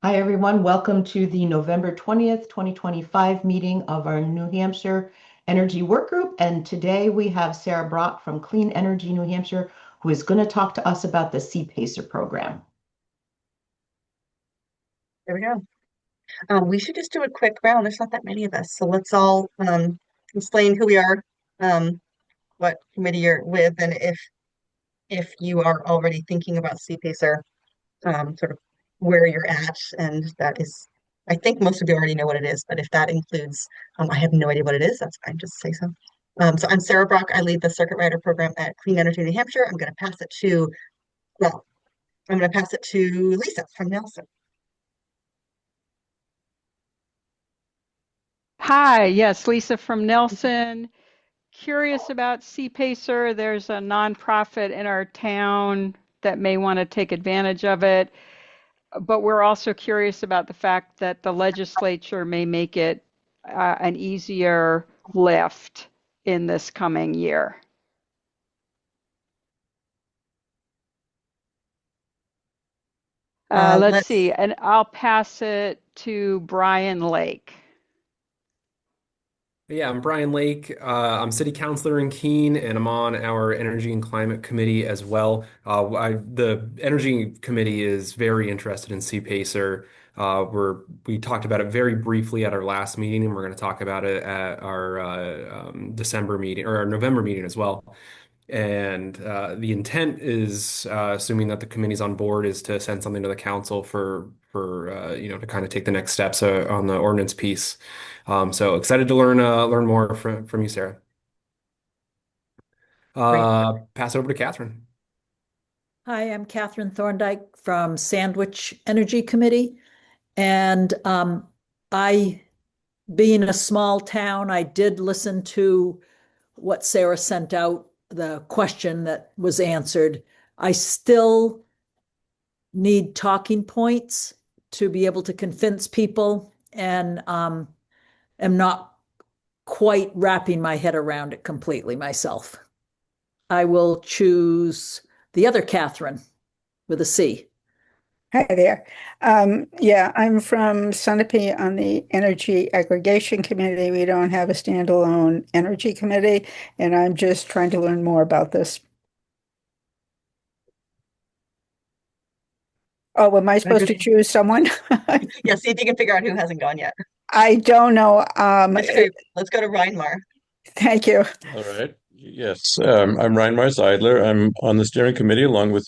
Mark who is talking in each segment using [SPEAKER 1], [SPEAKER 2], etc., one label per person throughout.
[SPEAKER 1] Hi, everyone. Welcome to the November 20th, 2025 meeting of our New Hampshire Energy Work Group. And today we have Sarah Brock from Clean Energy New Hampshire, who is going to talk to us about the CPACER program.
[SPEAKER 2] There we go. We should just do a quick round. There's not that many of us, so let's all explain who we are, um, what committee you're with, and if you are already thinking about CPACER, sort of where you're at. And that is, I think most of you already know what it is, but if that includes, I have no idea what it is, that's fine. Just say so. So I'm Sarah Brock. I lead the Circuit Rider program at Clean Energy New Hampshire. Well, I'm going to pass it to Lisa from Nelson.
[SPEAKER 3] Hi, yes, Lisa from Nelson. Curious about CPACER. There's a nonprofit in our town that may want to take advantage of it, but we're also curious about the fact that the legislature may make it an easier lift in this coming year. Let's
[SPEAKER 2] Let's
[SPEAKER 3] see, and I'll pass it to Brian Lake.
[SPEAKER 4] Yeah, I'm Brian Lake. I'm city councilor in Keene, and I'm on our Energy and Climate Committee as well. The Energy Committee is very interested in CPACER. We talked about it very briefly at our last meeting, and we're going to talk about it at our December meeting or our November meeting as well. And the intent is, assuming that the committee's on board, is to send something to the council for to kind of take the next steps on the ordinance piece. So excited to learn more from you, Sarah.
[SPEAKER 2] Great.
[SPEAKER 4] Pass it over to Catherine.
[SPEAKER 5] Hi, I'm Catherine Thorndike from Sandwich Energy Committee. And being a small town, I did listen to what Sarah sent out, the question that was answered. I still need talking points to be able to convince people, and am not quite wrapping my head around it completely myself. I will choose the other Catherine with a C.
[SPEAKER 6] Hi there. Yeah, I'm from Sunapee on the Energy Aggregation Committee. We don't have a standalone energy committee, and I'm just trying to learn more about this. Oh, am I supposed to choose someone?
[SPEAKER 2] Yeah, see if you can figure out who hasn't gone yet.
[SPEAKER 6] I don't know.
[SPEAKER 2] Let's go to Reinmar.
[SPEAKER 6] Thank you.
[SPEAKER 7] All right. Yes, I'm Reinmar Seidler. I'm on the steering committee along with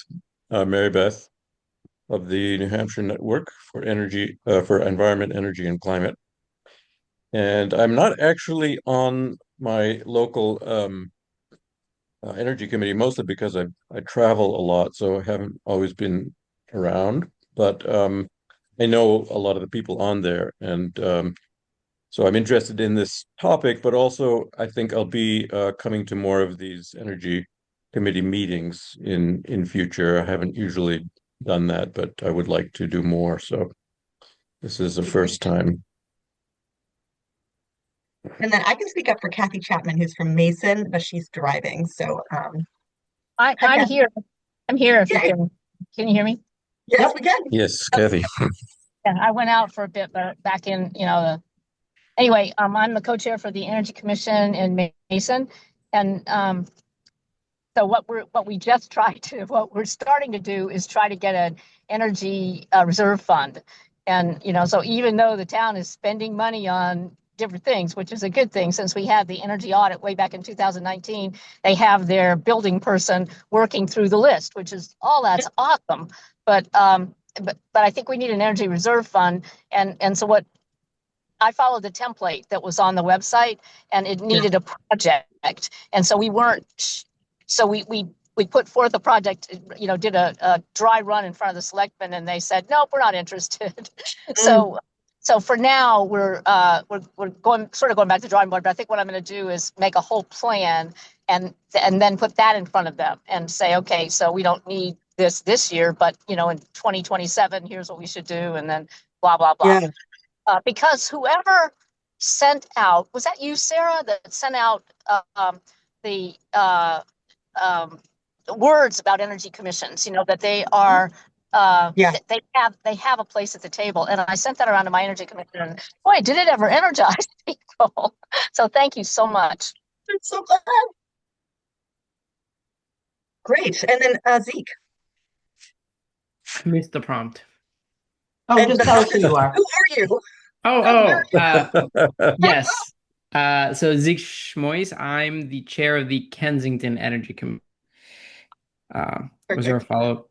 [SPEAKER 7] Mary Beth of the New Hampshire Network for Energy, for Environment, Energy, and Climate. And I'm not actually on my local energy committee, mostly because I travel a lot, so I haven't always been around. But I know a lot of the people on there, and so I'm interested in this topic, but also I think I'll be coming to more of these energy committee meetings in future. I haven't usually done that, but I would like to do more. So this is the first time.
[SPEAKER 2] And then I can speak up for Kathy Chapman, who's from Mason, but she's driving. So
[SPEAKER 8] I'm
[SPEAKER 2] Kathy.
[SPEAKER 8] here. I'm here if you
[SPEAKER 2] Yay.
[SPEAKER 8] can you hear me?
[SPEAKER 2] Yes, we can.
[SPEAKER 7] Yes,
[SPEAKER 8] Oh,
[SPEAKER 7] Kathy.
[SPEAKER 8] yeah, I went out for a bit, but back in, anyway, I'm the co-chair for the Energy Commission in Mason. And so what we're starting to do is try to get an energy reserve fund. And, so even though the town is spending money on different things, which is a good thing, since we had the energy audit way back in 2019, they have their building person working through the list, which is that's awesome. But I think we need an energy reserve fund. And so what I followed the template that was on the website, and it needed a project. And so we put forth a project, did a dry run in front of the selectmen, and they said, nope, we're not interested. So for now, we're going back to the drawing board. But I think what I'm going to do is make a whole plan and then put that in front of them and say, okay, so we don't need this year, but in 2027, here's what we should do, and then blah blah blah.
[SPEAKER 2] Yeah.
[SPEAKER 8] Because whoever sent out, was that you, Sarah, that sent out the words about energy commissions? That they are
[SPEAKER 2] Yeah.
[SPEAKER 8] they have a place at the table. And I sent that around to my energy commission. And boy, did it ever energize people. So thank you so much.
[SPEAKER 2] I'm so glad. Great. And then Zeke.
[SPEAKER 9] Missed the prompt.
[SPEAKER 1] Oh,
[SPEAKER 2] And
[SPEAKER 1] just
[SPEAKER 2] the
[SPEAKER 1] tell us
[SPEAKER 2] prompt
[SPEAKER 1] who
[SPEAKER 2] is,
[SPEAKER 1] you are.
[SPEAKER 2] who are you?
[SPEAKER 9] Oh, yes. So Zeke Schmois, I'm the chair of the Kensington Energy Committee. Was there a follow-up?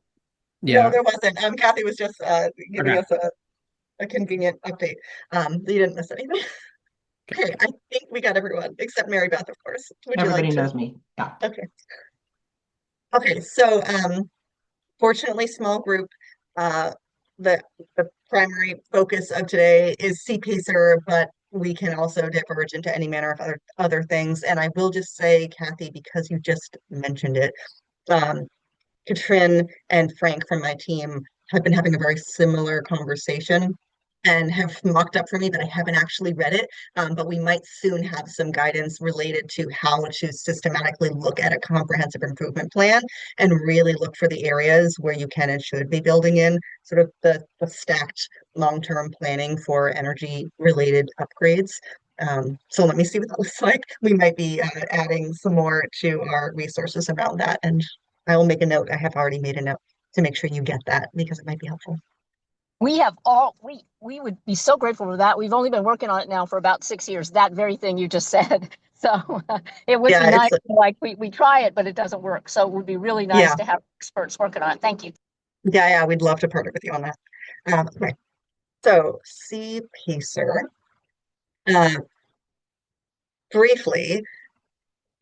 [SPEAKER 2] No,
[SPEAKER 9] Yeah.
[SPEAKER 2] there wasn't. Kathy was just giving
[SPEAKER 9] Okay.
[SPEAKER 2] us a convenient update. You didn't miss anything. Okay, I think we got everyone except Mary Beth, of course. Would you
[SPEAKER 1] Everybody
[SPEAKER 2] like to?
[SPEAKER 1] knows me. Yeah.
[SPEAKER 2] Okay. Okay, so fortunately, small group. The the primary focus of today is CPACER, but we can also diverge into any manner of other things. And I will just say, Kathy, because you just mentioned it, Katrin and Frank from my team have been having a very similar conversation and have mocked up for me, but I haven't actually read it. But we might soon have some guidance related to how to systematically look at a comprehensive improvement plan and really look for the areas where you can and should be building in sort of the stacked long-term planning for energy related upgrades. So let me see what that looks like. We might be adding some more to our resources around that. And I will make a note. I have already made a note to make sure you get that because it might be helpful.
[SPEAKER 8] We would be so grateful for that. We've only been working on it now for about 6 years, that very thing you just said. So it would be nice, like we try it, but it doesn't work. So it would be really nice to have experts working on it. Thank you.
[SPEAKER 2] Yeah, we'd love to partner with you on that. Okay. So CPACER, briefly,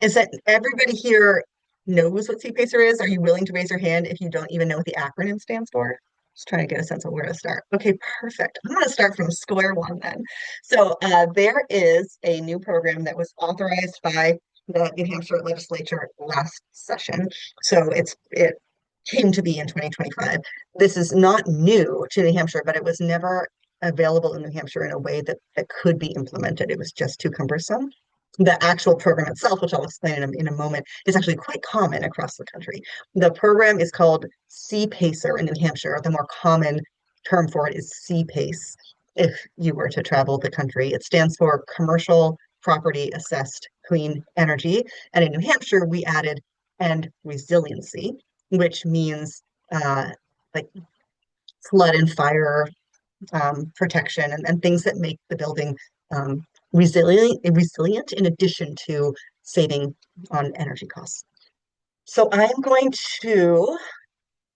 [SPEAKER 2] is that everybody here knows what CPACER is? Are you willing to raise your hand if you don't even know what the acronym stands for? Just trying to get a sense of where to start. Okay, perfect. I'm going to start from square one then. So there is a new program that was authorized by the New Hampshire legislature last session. So it came to be in 2025. This is not new to New Hampshire, but it was never available in New Hampshire in a way that could be implemented. It was just too cumbersome. The actual program itself, which I'll explain in a moment, is actually quite common across the country. The program is called CPACER in New Hampshire. The more common term for it is CPACE if you were to travel the country. It stands for Commercial Property Assessed Clean Energy. And in New Hampshire, we added and resiliency, which means like flood and fire protection and things that make the building resilient in addition to saving on energy costs. So I'm going to,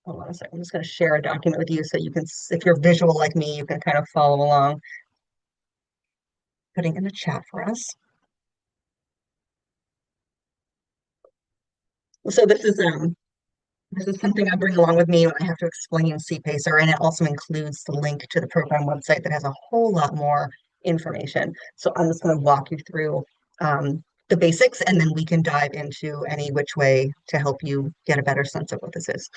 [SPEAKER 2] hold on a second, I'm just going to share a document with you so you can, if you're visual like me, you can kind of follow along. Putting in the chat for us. So this is something I bring along with me when I have to explain CPACER, and it also includes the link to the program website that has a whole lot more information. So I'm just going to walk you through the basics, and then we can dive into any which way to help you get a better sense of what this is.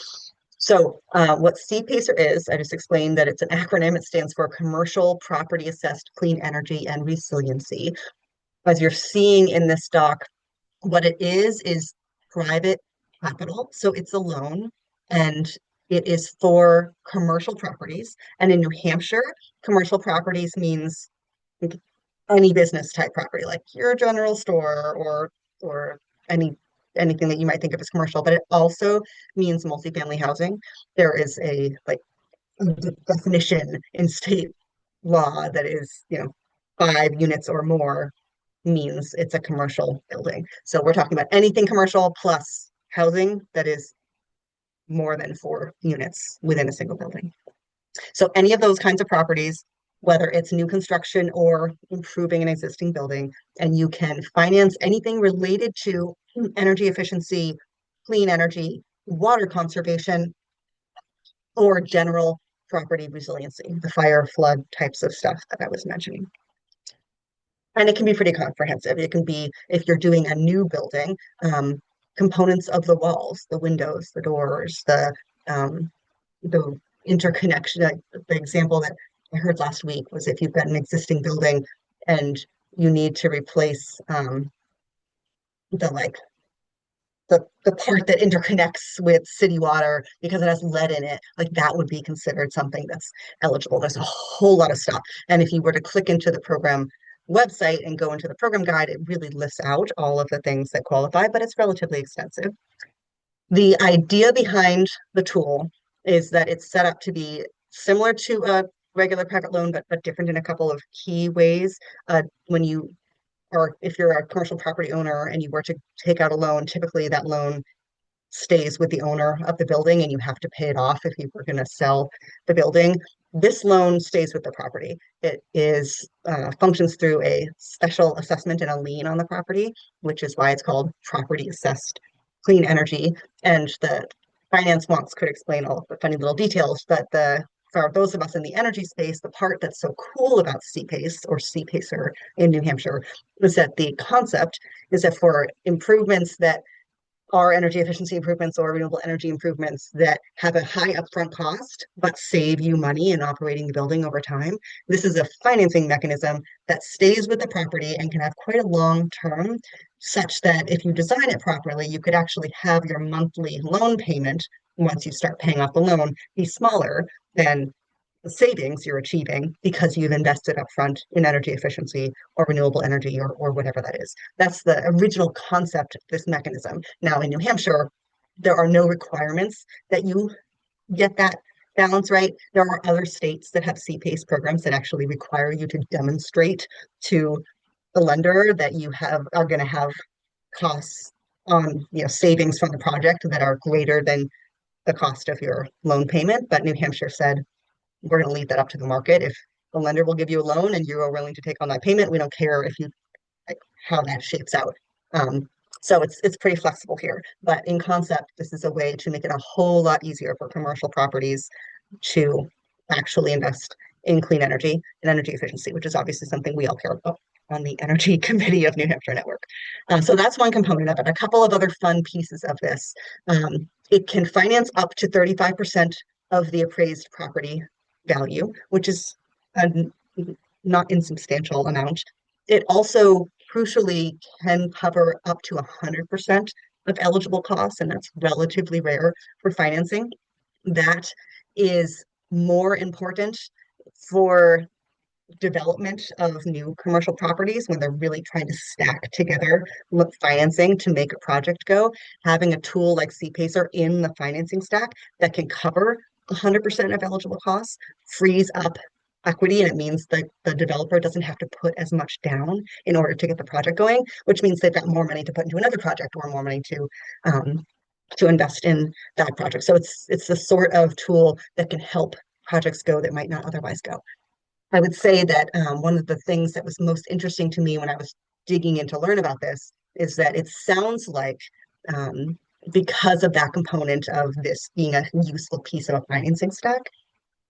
[SPEAKER 2] So what CPACER is, I just explained that it's an acronym. It stands for Commercial Property Assessed Clean Energy and Resiliency. As you're seeing in this doc, what it is private capital. So it's a loan and it is for commercial properties. And in New Hampshire, commercial properties means any business type property, like your general store or anything that you might think of as commercial, but it also means multifamily housing. There is a definition in state law that is, 5 units or more means it's a commercial building. So we're talking about anything commercial plus housing that is more than 4 units within a single building. So any of those kinds of properties, whether it's new construction or improving an existing building, and you can finance anything related to energy efficiency, clean energy, water conservation, or general property resiliency, the fire, flood types of stuff that I was mentioning. And it can be pretty comprehensive. It can be, if you're doing a new building, components of the walls, the windows, the doors, the interconnection. The example that I heard last week was if you've got an existing building and you need to replace the the part that interconnects with city water because it has lead in it, like that would be considered something that's eligible. There's a whole lot of stuff. And if you were to click into the program website and go into the program guide, it really lists out all of the things that qualify, but it's relatively extensive. The idea behind the tool is that it's set up to be similar to a regular private loan, but different in a couple of key ways. When you or if you're a commercial property owner and you were to take out a loan, typically that loan stays with the owner of the building and you have to pay it off if you were going to sell the building. This loan stays with the property. It is functions through a special assessment and a lien on the property, which is why it's called property assessed clean energy. And the finance wonks could explain all of the funny little details, but for those of us in the energy space, the part that's so cool about CPACE or CPACER in New Hampshire is that the concept is that for improvements that are energy efficiency improvements or renewable energy improvements that have a high upfront cost, but save you money in operating the building over time. This is a financing mechanism that stays with the property and can have quite a long term, such that if you design it properly, you could actually have your monthly loan payment once you start paying off the loan be smaller than the savings you're achieving because you've invested upfront in energy efficiency or renewable energy or whatever that is. That's the original concept of this mechanism. Now in New Hampshire, there are no requirements that you get that balance right. There are other states that have CPACE programs that actually require you to demonstrate to the lender that you are going to have costs on savings from the project that are greater than the cost of your loan payment. But New Hampshire said, we're going to leave that up to the market. If the lender will give you a loan and you are willing to take on that payment, we don't care if you how that shapes out. So it's pretty flexible here. But in concept, this is a way to make it a whole lot easier for commercial properties to actually invest in clean energy and energy efficiency, which is obviously something we all care about on the Energy Committee of New Hampshire Network. So that's one component of it. A couple of other fun pieces of this. It can finance up to 35% of the appraised property value, which is a not insubstantial amount. It also crucially can cover up to 100% of eligible costs, and that's relatively rare for financing. That is more important for development of new commercial properties when they're really trying to stack together financing to make a project go. Having a tool like CPACER in the financing stack that can cover 100% of eligible costs frees up equity, and it means that the developer doesn't have to put as much down in order to get the project going, which means they've got more money to put into another project or more money to invest in that project. So it's the sort of tool that can help projects go that might not otherwise go. I would say that one of the things that was most interesting to me when I was digging in to learn about this is that it sounds like because of that component of this being a useful piece of a financing stack,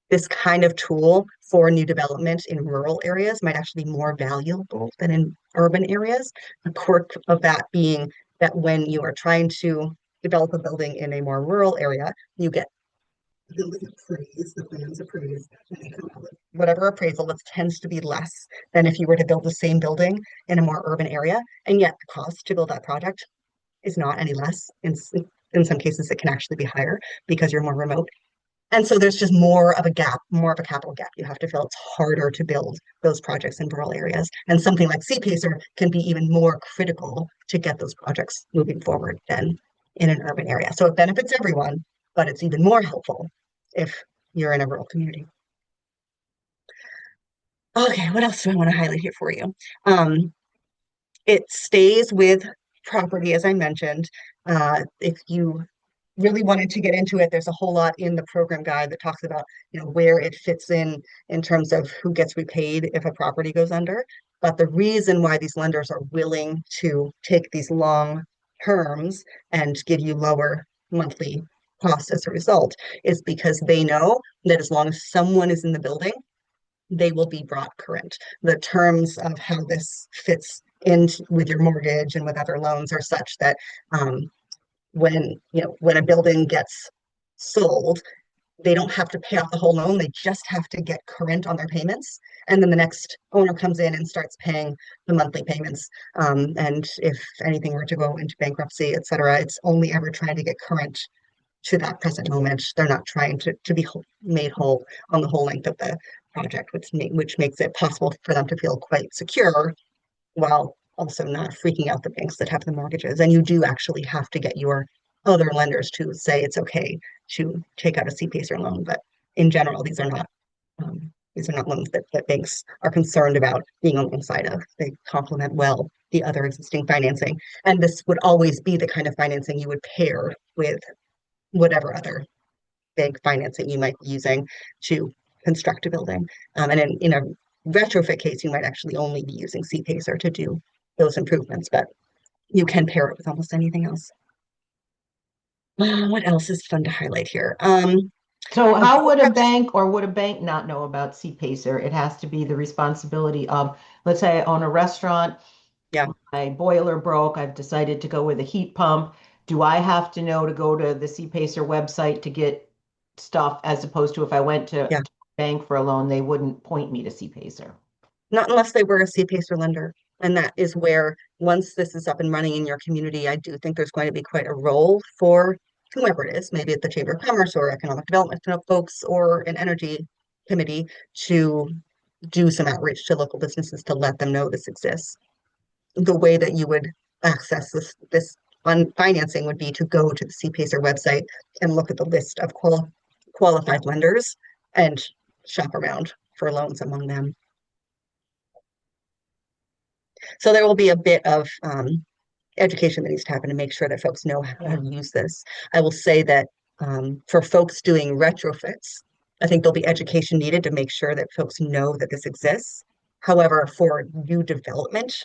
[SPEAKER 2] this kind of tool for new development in rural areas might actually be more valuable than in urban areas. The quirk of that being that when you are trying to develop a building in a more rural area, you get the plans appraised, whatever appraisal, that tends to be less than if you were to build the same building in a more urban area. And yet the cost to build that project is not any less. In some cases, it can actually be higher because you're more remote. And so there's just more of a gap, more of a capital gap you have to fill. It's harder to build those projects in rural areas. And something like CPACER can be even more critical to get those projects moving forward than in an urban area. So it benefits everyone, but it's even more helpful if you're in a rural community. Okay, what else do I want to highlight here for you? It stays with property, as I mentioned. If you really wanted to get into it, there's a whole lot in the program guide that talks about where it fits in terms of who gets repaid if a property goes under. But the reason why these lenders are willing to take these long terms and give you lower monthly costs as a result is because they know that as long as someone is in the building, they will be brought current. The terms of how this fits in with your mortgage and with other loans are such that when a building gets sold, they don't have to pay off the whole loan. They just have to get current on their payments. And then the next owner comes in and starts paying the monthly payments. And if anything were to go into bankruptcy, et cetera, it's only ever trying to get current to that present moment. They're not trying to be made whole on the whole length of the project, which makes it possible for them to feel quite secure while also not freaking out the banks that have the mortgages. And you do actually have to get your other lenders to say it's okay to take out a CPACER loan. But in general, these are not loans that banks are concerned about being on one side of. They complement well the other existing financing. And this would always be the kind of financing you would pair with whatever other bank financing you might be using to construct a building. And in a retrofit case, you might actually only be using CPACER to do those improvements, but you can pair it with almost anything else. What else is fun to highlight here?
[SPEAKER 1] So how would a bank or would a bank not know about CPACER? It has to be the responsibility of, let's say I own a restaurant.
[SPEAKER 2] Yeah.
[SPEAKER 1] My boiler broke. I've decided to go with a heat pump. Do I have to know to go to the CPACER website to get stuff as opposed to if I went to
[SPEAKER 2] Yeah.
[SPEAKER 1] a bank for a loan, they wouldn't point me to CPACER?
[SPEAKER 2] Not unless they were a CPACER lender. And that is where, once this is up and running in your community, I do think there's going to be quite a role for whomever it is, maybe at the Chamber of Commerce or Economic Development folks or an energy committee, to do some outreach to local businesses to let them know this exists. The way that you would access this financing would be to go to the CPACER website and look at the list of qualified lenders and shop around for loans among them. So there will be a bit of education that needs to happen to make sure that folks know how to use this. I will say that for folks doing retrofits, I think there'll be education needed to make sure that folks know that this exists. However, for new development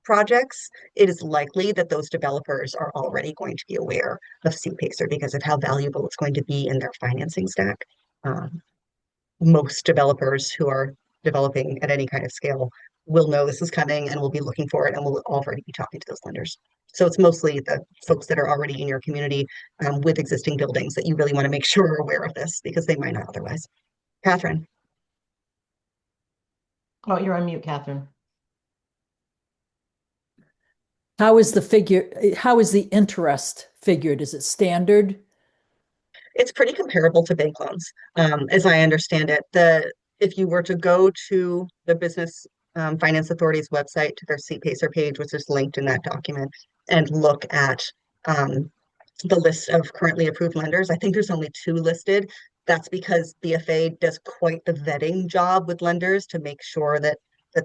[SPEAKER 2] projects, it is likely that those developers are already going to be aware of CPACER because of how valuable it's going to be in their financing stack. Most developers who are developing at any kind of scale will know this is coming and will be looking for it and will already be talking to those lenders. So it's mostly the folks that are already in your community with existing buildings that you really want to make sure are aware of this because they might not otherwise. Catherine.
[SPEAKER 1] Oh, you're on mute, Catherine.
[SPEAKER 5] How is the interest figured? Is it standard?
[SPEAKER 2] It's pretty comparable to bank loans, as I understand it. If you were to go to the Business Finance Authority's website, to their CPACER page, which is linked in that document, and look at the list of currently approved lenders, I think there's only 2 listed. That's because BFA does quite the vetting job with lenders to make sure that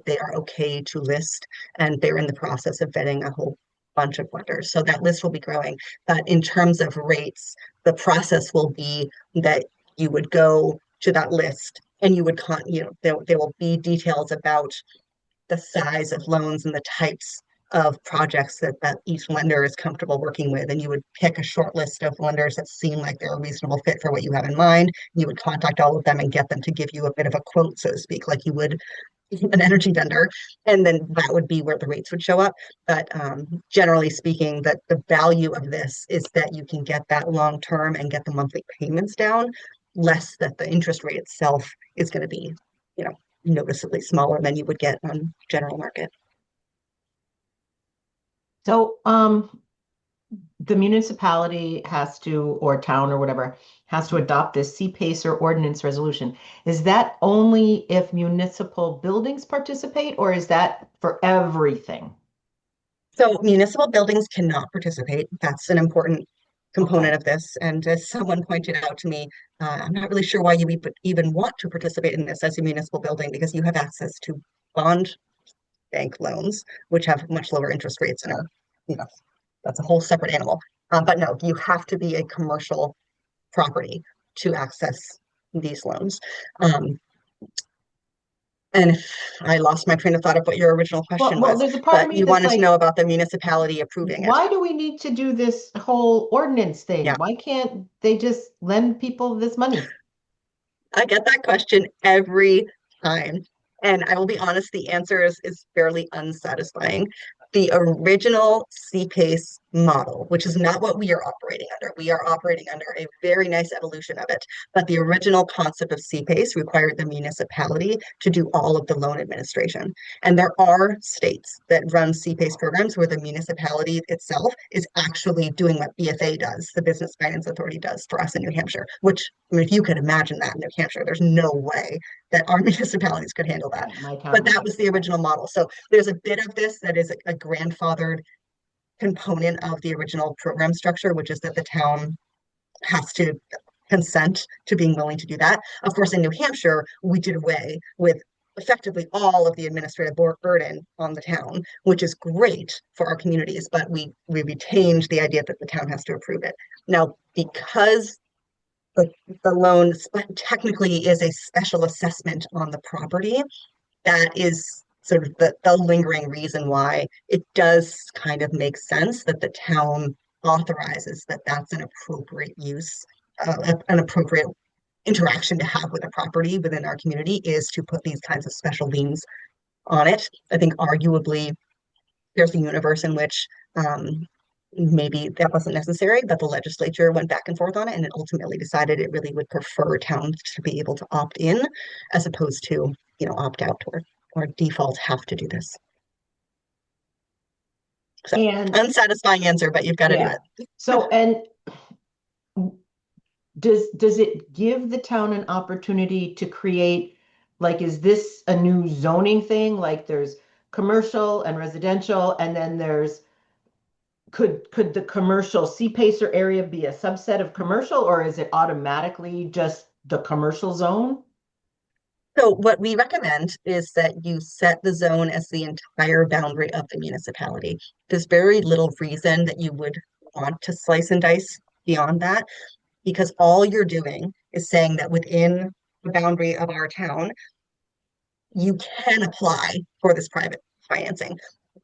[SPEAKER 2] they are okay to list, and they're in the process of vetting a whole bunch of lenders. So that list will be growing. But in terms of rates, the process will be that you would go to that list and you would there will be details about the size of loans and the types of projects that each lender is comfortable working with. And you would pick a short list of lenders that seem like they're a reasonable fit for what you have in mind. You would contact all of them and get them to give you a bit of a quote, so to speak, like you would an energy vendor, and then that would be where the rates would show up. But generally speaking, that the value of this is that you can get that long term and get the monthly payments down, less that the interest rate itself is going to be, noticeably smaller than you would get on general market.
[SPEAKER 1] So the municipality has to, or town or whatever, has to adopt this CPACER ordinance resolution. Is that only if municipal buildings participate, or is that for everything?
[SPEAKER 2] So municipal buildings cannot participate. That's an important component of this. And as someone pointed out to me, I'm not really sure why you even want to participate in this as a municipal building, because you have access to bond bank loans, which have much lower interest rates and are, that's a whole separate animal. But no, you have to be a commercial property to access these loans. And I lost my train of thought of what your original question
[SPEAKER 1] Well,
[SPEAKER 2] was,
[SPEAKER 1] there's a part of
[SPEAKER 2] but
[SPEAKER 1] me
[SPEAKER 2] you
[SPEAKER 1] that's
[SPEAKER 2] wanted to
[SPEAKER 1] like,
[SPEAKER 2] know about the municipality approving it.
[SPEAKER 1] why do we need to do this whole ordinance thing?
[SPEAKER 2] Yeah.
[SPEAKER 1] Why can't they just lend people this money?
[SPEAKER 2] I get that question every time. And I will be honest, the answer is fairly unsatisfying. The original CPACE model, which is not what we are operating under. We are operating under a very nice evolution of it. But the original concept of CPACE required the municipality to do all of the loan administration. And there are states that run CPACE programs where the municipality itself is actually doing what BFA does, the Business Finance Authority does for us in New Hampshire, which, I mean, if you could imagine that in New Hampshire, there's no way that our municipalities could handle that. But that was the original model. So there's a bit of this that is a grandfathered component of the original program structure, which is that the town has to consent to being willing to do that. Of course, in New Hampshire, we did away with effectively all of the administrative burden on the town, which is great for our communities, but we retained the idea that the town has to approve it. Now, because the loan technically is a special assessment on the property, that is sort of the lingering reason why it does kind of make sense that the town authorizes that that's an appropriate use, an appropriate interaction to have with a property within our community is to put these kinds of special liens on it. I think arguably there's a universe in which maybe that wasn't necessary, but the legislature went back and forth on it and it ultimately decided it really would prefer towns to be able to opt in as opposed to, opt out or default have to do this. So unsatisfying answer, but you've got to do it.
[SPEAKER 1] So, and does it give the town an opportunity to create, like, is this a new zoning thing? Like there's commercial and residential, and then there's, could the commercial CPACER area be a subset of commercial, or is it automatically just the commercial zone?
[SPEAKER 2] So what we recommend is that you set the zone as the entire boundary of the municipality. There's very little reason that you would want to slice and dice beyond that, because all you're doing is saying that within the boundary of our town, you can apply for this private financing.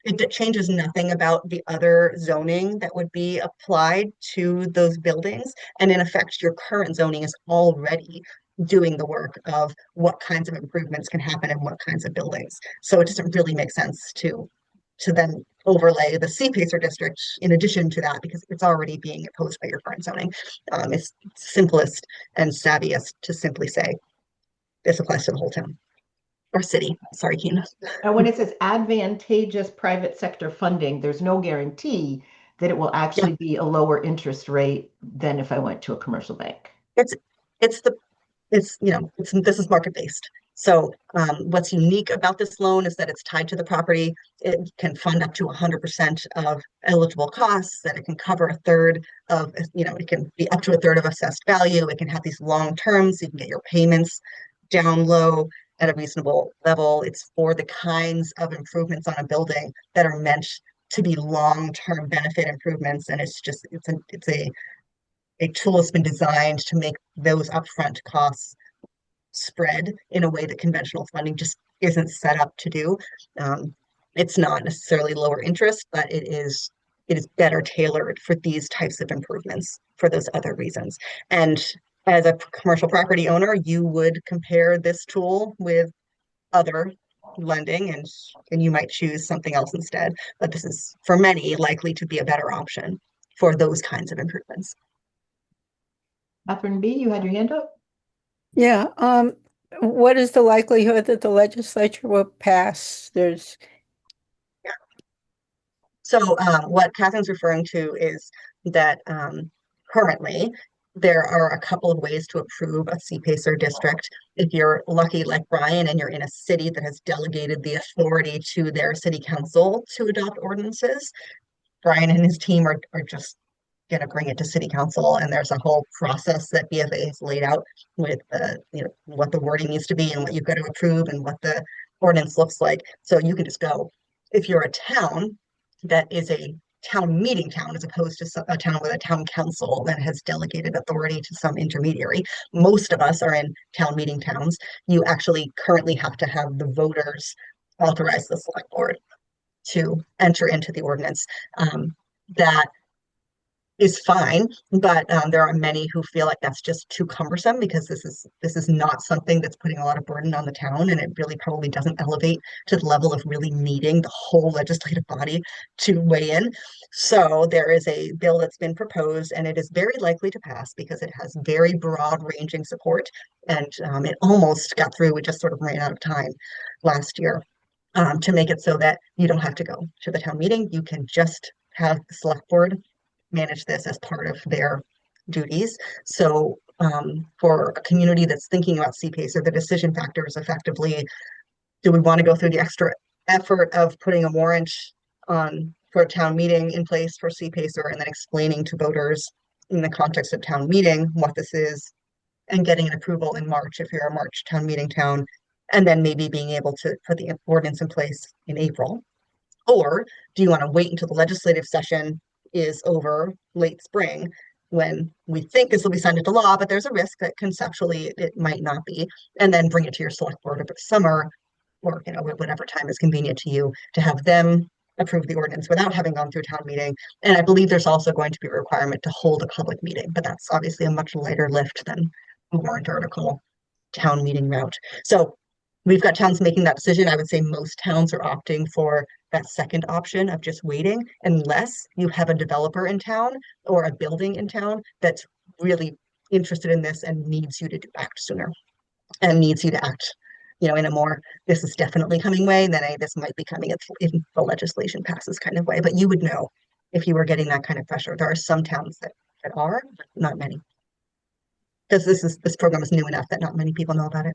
[SPEAKER 2] It changes nothing about the other zoning that would be applied to those buildings. And in effect, your current zoning is already doing the work of what kinds of improvements can happen in what kinds of buildings. So it doesn't really make sense to then overlay the CPACER district in addition to that, because it's already being imposed by your current zoning. It's simplest and savviest to simply say, this applies to the whole town. Or city, sorry, Keen.
[SPEAKER 1] And when it says advantageous private sector funding, there's no guarantee that it will actually be a lower interest rate than if I went to a commercial bank.
[SPEAKER 2] This is market based. So what's unique about this loan is that it's tied to the property. It can fund up to 100% of eligible costs, that it can cover a third of, it can be up to a third of assessed value. It can have these long terms, so you can get your payments down low at a reasonable level. It's for the kinds of improvements on a building that are meant to be long-term benefit improvements. And it's a tool that's been designed to make those upfront costs spread in a way that conventional funding just isn't set up to do. It's not necessarily lower interest, but it is better tailored for these types of improvements for those other reasons. And as a commercial property owner, you would compare this tool with other lending and you might choose something else instead. But this is, for many, likely to be a better option for those kinds of improvements.
[SPEAKER 1] Catherine B., you had your hand up?
[SPEAKER 6] Yeah. What is the likelihood that the legislature will pass?
[SPEAKER 2] So what Catherine's referring to is that currently there are a couple of ways to approve a CPACER district. If you're lucky like Brian and you're in a city that has delegated the authority to their city council to adopt ordinances, Brian and his team are just going to bring it to city council, and there's a whole process that BFA has laid out with what the wording needs to be and what you've got to approve and what the ordinance looks like. So you can just go. If you're a town that is a town meeting town as opposed to a town with a town council that has delegated authority to some intermediary, most of us are in town meeting towns. You actually currently have to have the voters authorize the select board to enter into the ordinance. That is fine, but there are many who feel like that's just too cumbersome because this is not something that's putting a lot of burden on the town, and it really probably doesn't elevate to the level of really needing the whole legislative body to weigh in. So there is a bill that's been proposed, and it is very likely to pass because it has very broad-ranging support, and it almost got through. We just sort of ran out of time last year to make it so that you don't have to go to the town meeting. You can just have the select board manage this as part of their duties. So for a community that's thinking about CPACE, or the decision factor is effectively, do we want to go through the extra effort of putting a warrant on for a town meeting in place for CPACER and then explaining to voters in the context of town meeting what this is and getting an approval in March if you're a March town meeting town, and then maybe being able to put the ordinance in place in April? Or do you want to wait until the legislative session is over late spring when we think this will be signed into law, but there's a risk that conceptually it might not be, and then bring it to your select board over the summer, or whatever time is convenient to you, to have them approve the ordinance without having gone through town meeting. And I believe there's also going to be a requirement to hold a public meeting, but that's obviously a much lighter lift than a warrant article town meeting route. So we've got towns making that decision. I would say most towns are opting for that second option of just waiting, unless you have a developer in town or a building in town that's really interested in this and needs you to act sooner, and needs you to act, in a more, this is definitely coming way than a, this might be coming if the legislation passes kind of way. But you would know if you were getting that kind of pressure. There are some towns that are, but not many. Because this program is new enough that not many people know about it.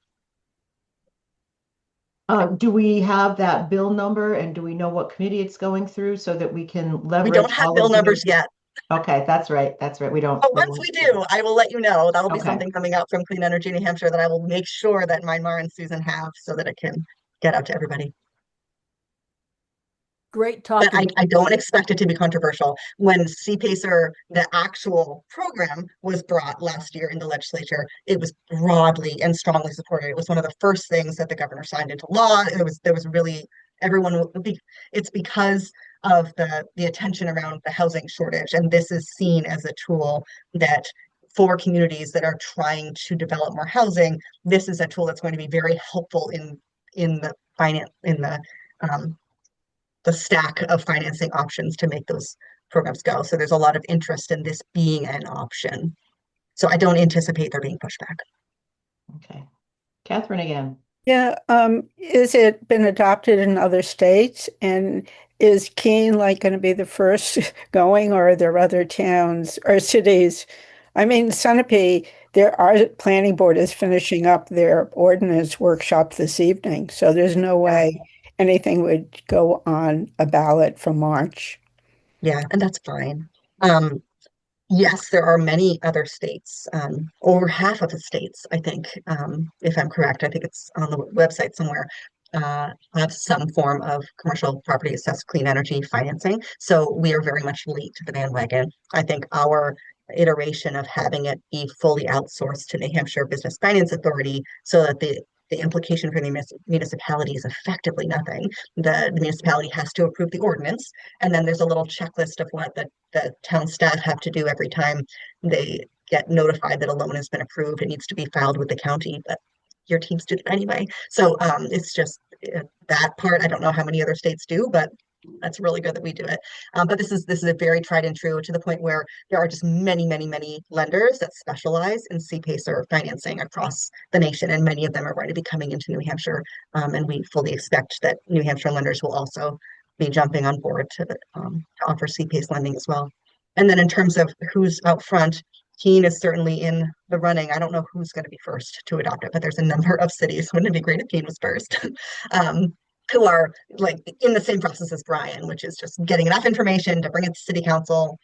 [SPEAKER 1] Do we have that bill number, and do we know what committee it's going through so that we can
[SPEAKER 2] We
[SPEAKER 1] leverage
[SPEAKER 2] don't have
[SPEAKER 1] all
[SPEAKER 2] bill
[SPEAKER 1] of the
[SPEAKER 2] numbers yet.
[SPEAKER 1] Okay, that's right. That's right. We don't.
[SPEAKER 2] But once we do, I will let you know. That'll be
[SPEAKER 1] Okay.
[SPEAKER 2] something coming out from Clean Energy New Hampshire that I will make sure that Myanmar and Susan have so that it can get out to everybody.
[SPEAKER 5] Great
[SPEAKER 2] But
[SPEAKER 5] talking.
[SPEAKER 2] I don't expect it to be controversial. When CPACER, the actual program, was brought last year in the legislature, it was broadly and strongly supported. It was one of the first things that the governor signed into law. There was really everyone. It's because of the attention around the housing shortage, and this is seen as a tool that, for communities that are trying to develop more housing, this is a tool that's going to be very helpful in the finance the stack of financing options to make those programs go. So there's a lot of interest in this being an option. So I don't anticipate there being pushback.
[SPEAKER 1] Okay. Catherine again.
[SPEAKER 6] Yeah, is it been adopted in other states? And is Keene going to be the first going, or are there other towns or cities? I mean, Sunapee, our planning board is finishing up their ordinance workshop this evening, so there's no way anything would go on a ballot for March.
[SPEAKER 2] Yeah, and that's fine. Yes, there are many other states, over half of the states, I think, if I'm correct. I think it's on the website somewhere, have some form of commercial property assessed clean energy financing. So we are very much late to the bandwagon. I think our iteration of having it be fully outsourced to New Hampshire Business Finance Authority, so that the implication for the municipality is effectively nothing. The municipality has to approve the ordinance, and then there's a little checklist of what the town staff have to do every time they get notified that a loan has been approved. It needs to be filed with the county, but your teams do it anyway. So it's just that part. I don't know how many other states do, but that's really good that we do it. But this is a very tried and true, to the point where there are just many, many, many lenders that specialize in CPACER financing across the nation, and many of them are going to be coming into New Hampshire. And we fully expect that New Hampshire lenders will also be jumping on board to offer CPACE lending as well. And then in terms of who's out front, Keene is certainly in the running. I don't know who's going to be first to adopt it, but there's a number of cities. Wouldn't it be great if Keene was first? Who are in the same process as Brian, which is just getting enough information to bring it to city council,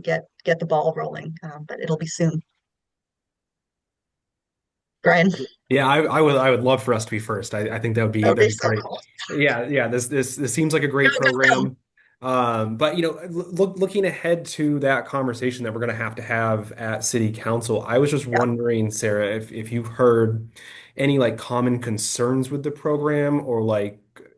[SPEAKER 2] get the ball rolling. But it'll be soon. Brian?
[SPEAKER 4] Yeah, I would love for us to be first. I think that'd
[SPEAKER 2] be
[SPEAKER 4] be
[SPEAKER 2] so
[SPEAKER 4] great.
[SPEAKER 2] cool.
[SPEAKER 4] Yeah. This seems like a great
[SPEAKER 2] Go, go, go.
[SPEAKER 4] program. But looking ahead to that conversation that we're going to have at City Council, I was just wondering, Sarah, if you've heard any common concerns with the program, or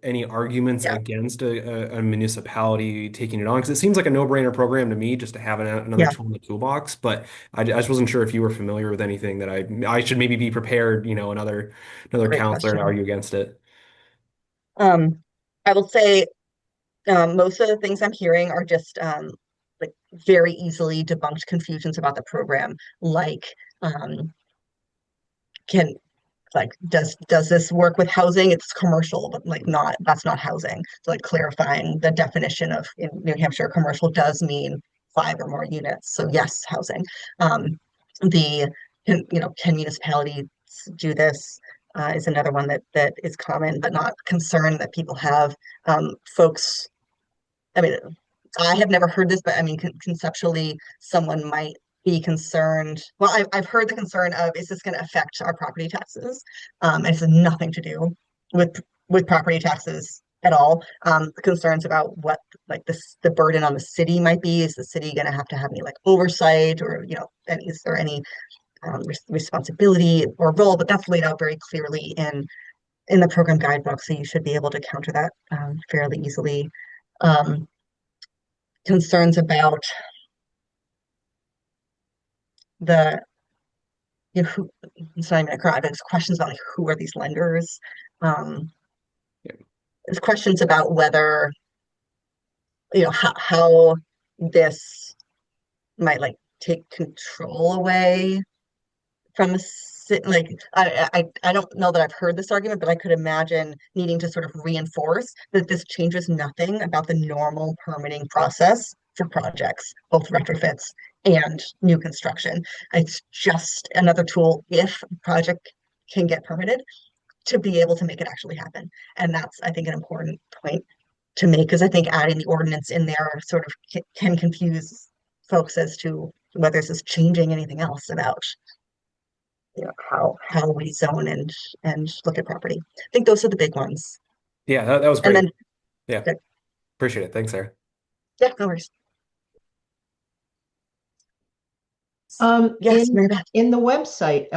[SPEAKER 4] any arguments
[SPEAKER 2] Yeah.
[SPEAKER 4] against a municipality taking it on? Because it seems like a no-brainer program to me just to have another
[SPEAKER 2] Yeah.
[SPEAKER 4] tool in the toolbox. But I just wasn't sure if you were familiar with anything that I should maybe be prepared, another
[SPEAKER 2] Great
[SPEAKER 4] counselor to
[SPEAKER 2] question.
[SPEAKER 4] argue against it.
[SPEAKER 2] I will say most of the things I'm hearing are just like very easily debunked confusions about the program, like can like does this work with housing? It's commercial, but like not that's not housing. So like clarifying the definition of in New Hampshire, commercial does mean 5 or more units. So yes, housing. The can municipalities do this? Is another one that is common, but not concern that people have. Folks, I mean, I have never heard this, but I mean, conceptually, someone might be concerned. Well, I've heard the concern of, is this going to affect our property taxes? And it has nothing to do with property taxes at all. The concerns about what like the burden on the city might be. Is the city going to have any like oversight, or and is there any responsibility or role? But that's laid out very clearly in the program guidebook, so you should be able to counter that fairly easily. Um, Concerns about the who it's not even a crime, but it's questions about like who are these lenders. Um,
[SPEAKER 4] Yeah.
[SPEAKER 2] there's questions about whether how this might like take control away from the like I don't know that I've heard this argument, but I could imagine needing to sort of reinforce that this changes nothing about the normal permitting process for projects, both retrofits and new construction. It's just another tool if a project can get permitted to be able to make it actually happen. And that's, I think, an important point to make, because I think adding the ordinance in there sort of can confuse folks as to whether this is changing anything else about how we zone and look at property. I think those are the big ones.
[SPEAKER 4] Yeah, that was
[SPEAKER 2] And
[SPEAKER 4] great.
[SPEAKER 2] then,
[SPEAKER 4] Yeah,
[SPEAKER 2] good.
[SPEAKER 4] appreciate it. Thanks, Sarah.
[SPEAKER 2] Yeah, no worries. Yes, Mary Beth.
[SPEAKER 1] In the website,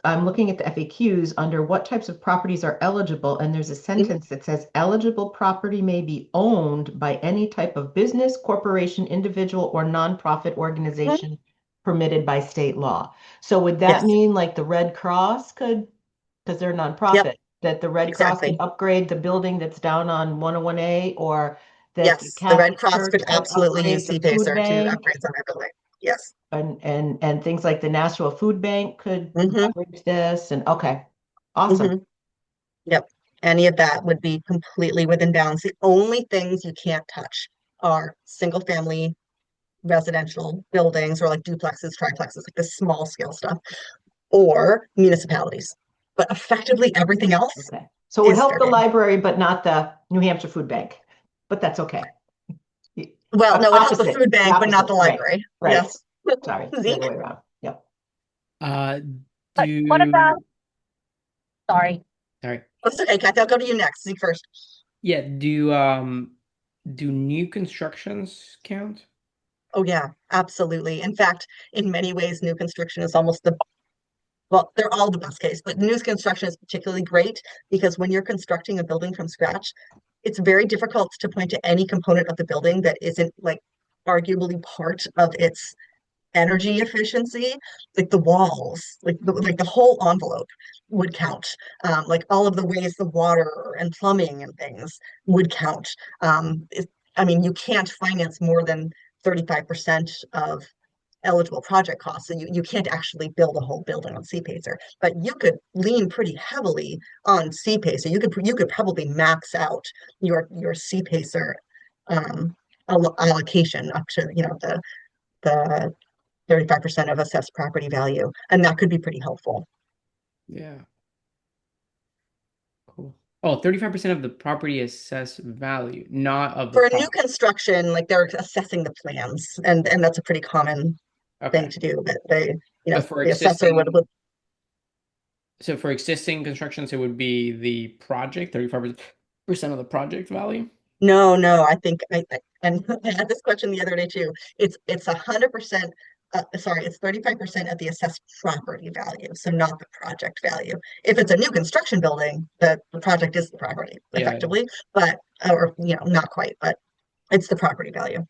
[SPEAKER 1] I'm looking at the FAQs under what types of properties are eligible, and there's a sentence that says eligible property may be owned by any type of business, corporation, individual, or nonprofit organization permitted by state law. So would that
[SPEAKER 2] Yes.
[SPEAKER 1] mean like the Red Cross could, because they're nonprofit,
[SPEAKER 2] Yep,
[SPEAKER 1] that the Red Cross could
[SPEAKER 2] exactly.
[SPEAKER 1] upgrade the building that's down on 101A, or that the
[SPEAKER 2] Yes, the Red
[SPEAKER 1] Catholic
[SPEAKER 2] Cross
[SPEAKER 1] Church
[SPEAKER 2] could
[SPEAKER 1] could
[SPEAKER 2] absolutely
[SPEAKER 1] upgrade
[SPEAKER 2] use
[SPEAKER 1] the food
[SPEAKER 2] CPACER to
[SPEAKER 1] bank?
[SPEAKER 2] upgrade some of their building. Yes.
[SPEAKER 1] And things like the Nashua Food Bank could
[SPEAKER 2] Mm-hmm.
[SPEAKER 1] leverage this. And okay, awesome.
[SPEAKER 2] Mm-hmm. Yep. Any of that would be completely within bounds. The only things you can't touch are single family residential buildings, or like duplexes, triplexes, like the small scale stuff, or municipalities. But effectively everything else
[SPEAKER 1] Okay. So it would
[SPEAKER 2] is
[SPEAKER 1] help
[SPEAKER 2] fair
[SPEAKER 1] the
[SPEAKER 2] game.
[SPEAKER 1] library, but not the New Hampshire Food Bank. But that's okay.
[SPEAKER 2] Well, no, it helps the
[SPEAKER 1] Opposite,
[SPEAKER 2] food bank, but not the
[SPEAKER 1] right,
[SPEAKER 2] library.
[SPEAKER 1] right.
[SPEAKER 2] Yes.
[SPEAKER 1] Sorry, the
[SPEAKER 2] Zeke?
[SPEAKER 1] other way around. Yep.
[SPEAKER 8] What about, sorry.
[SPEAKER 9] Sorry.
[SPEAKER 2] That's okay, Kathy. I'll go to you next. Zeke first.
[SPEAKER 9] Yeah, do new constructions count?
[SPEAKER 2] Oh, yeah, absolutely. In fact, in many ways, new construction is almost well, they're all the best case, but new construction is particularly great because when you're constructing a building from scratch, it's very difficult to point to any component of the building that isn't like arguably part of its energy efficiency. Like the walls, like the whole envelope would count. Like all of the ways the water and plumbing and things would count. I mean, you can't finance more than 35% of eligible project costs. So you can't actually build a whole building on CPACER, but you could lean pretty heavily on CPACER. You could probably max out your CPACER allocation up to the 35% of assessed property value, and that could be pretty helpful.
[SPEAKER 9] Yeah. Cool. Oh, 35% of the property assessed value, not of the
[SPEAKER 2] For a new
[SPEAKER 9] property.
[SPEAKER 2] construction, like they're assessing the plans, and that's a pretty common thing to do. But
[SPEAKER 9] But for
[SPEAKER 2] the assessor would.
[SPEAKER 9] So for existing constructions, it would be the project, 35% of the project value?
[SPEAKER 2] No, I think and I had this question the other day too. It's 100% sorry, it's 35% of the assessed property value, so not the project value. If it's a new construction building, the project is the property
[SPEAKER 9] Yeah,
[SPEAKER 2] effectively, but, or, not quite, but it's the property value.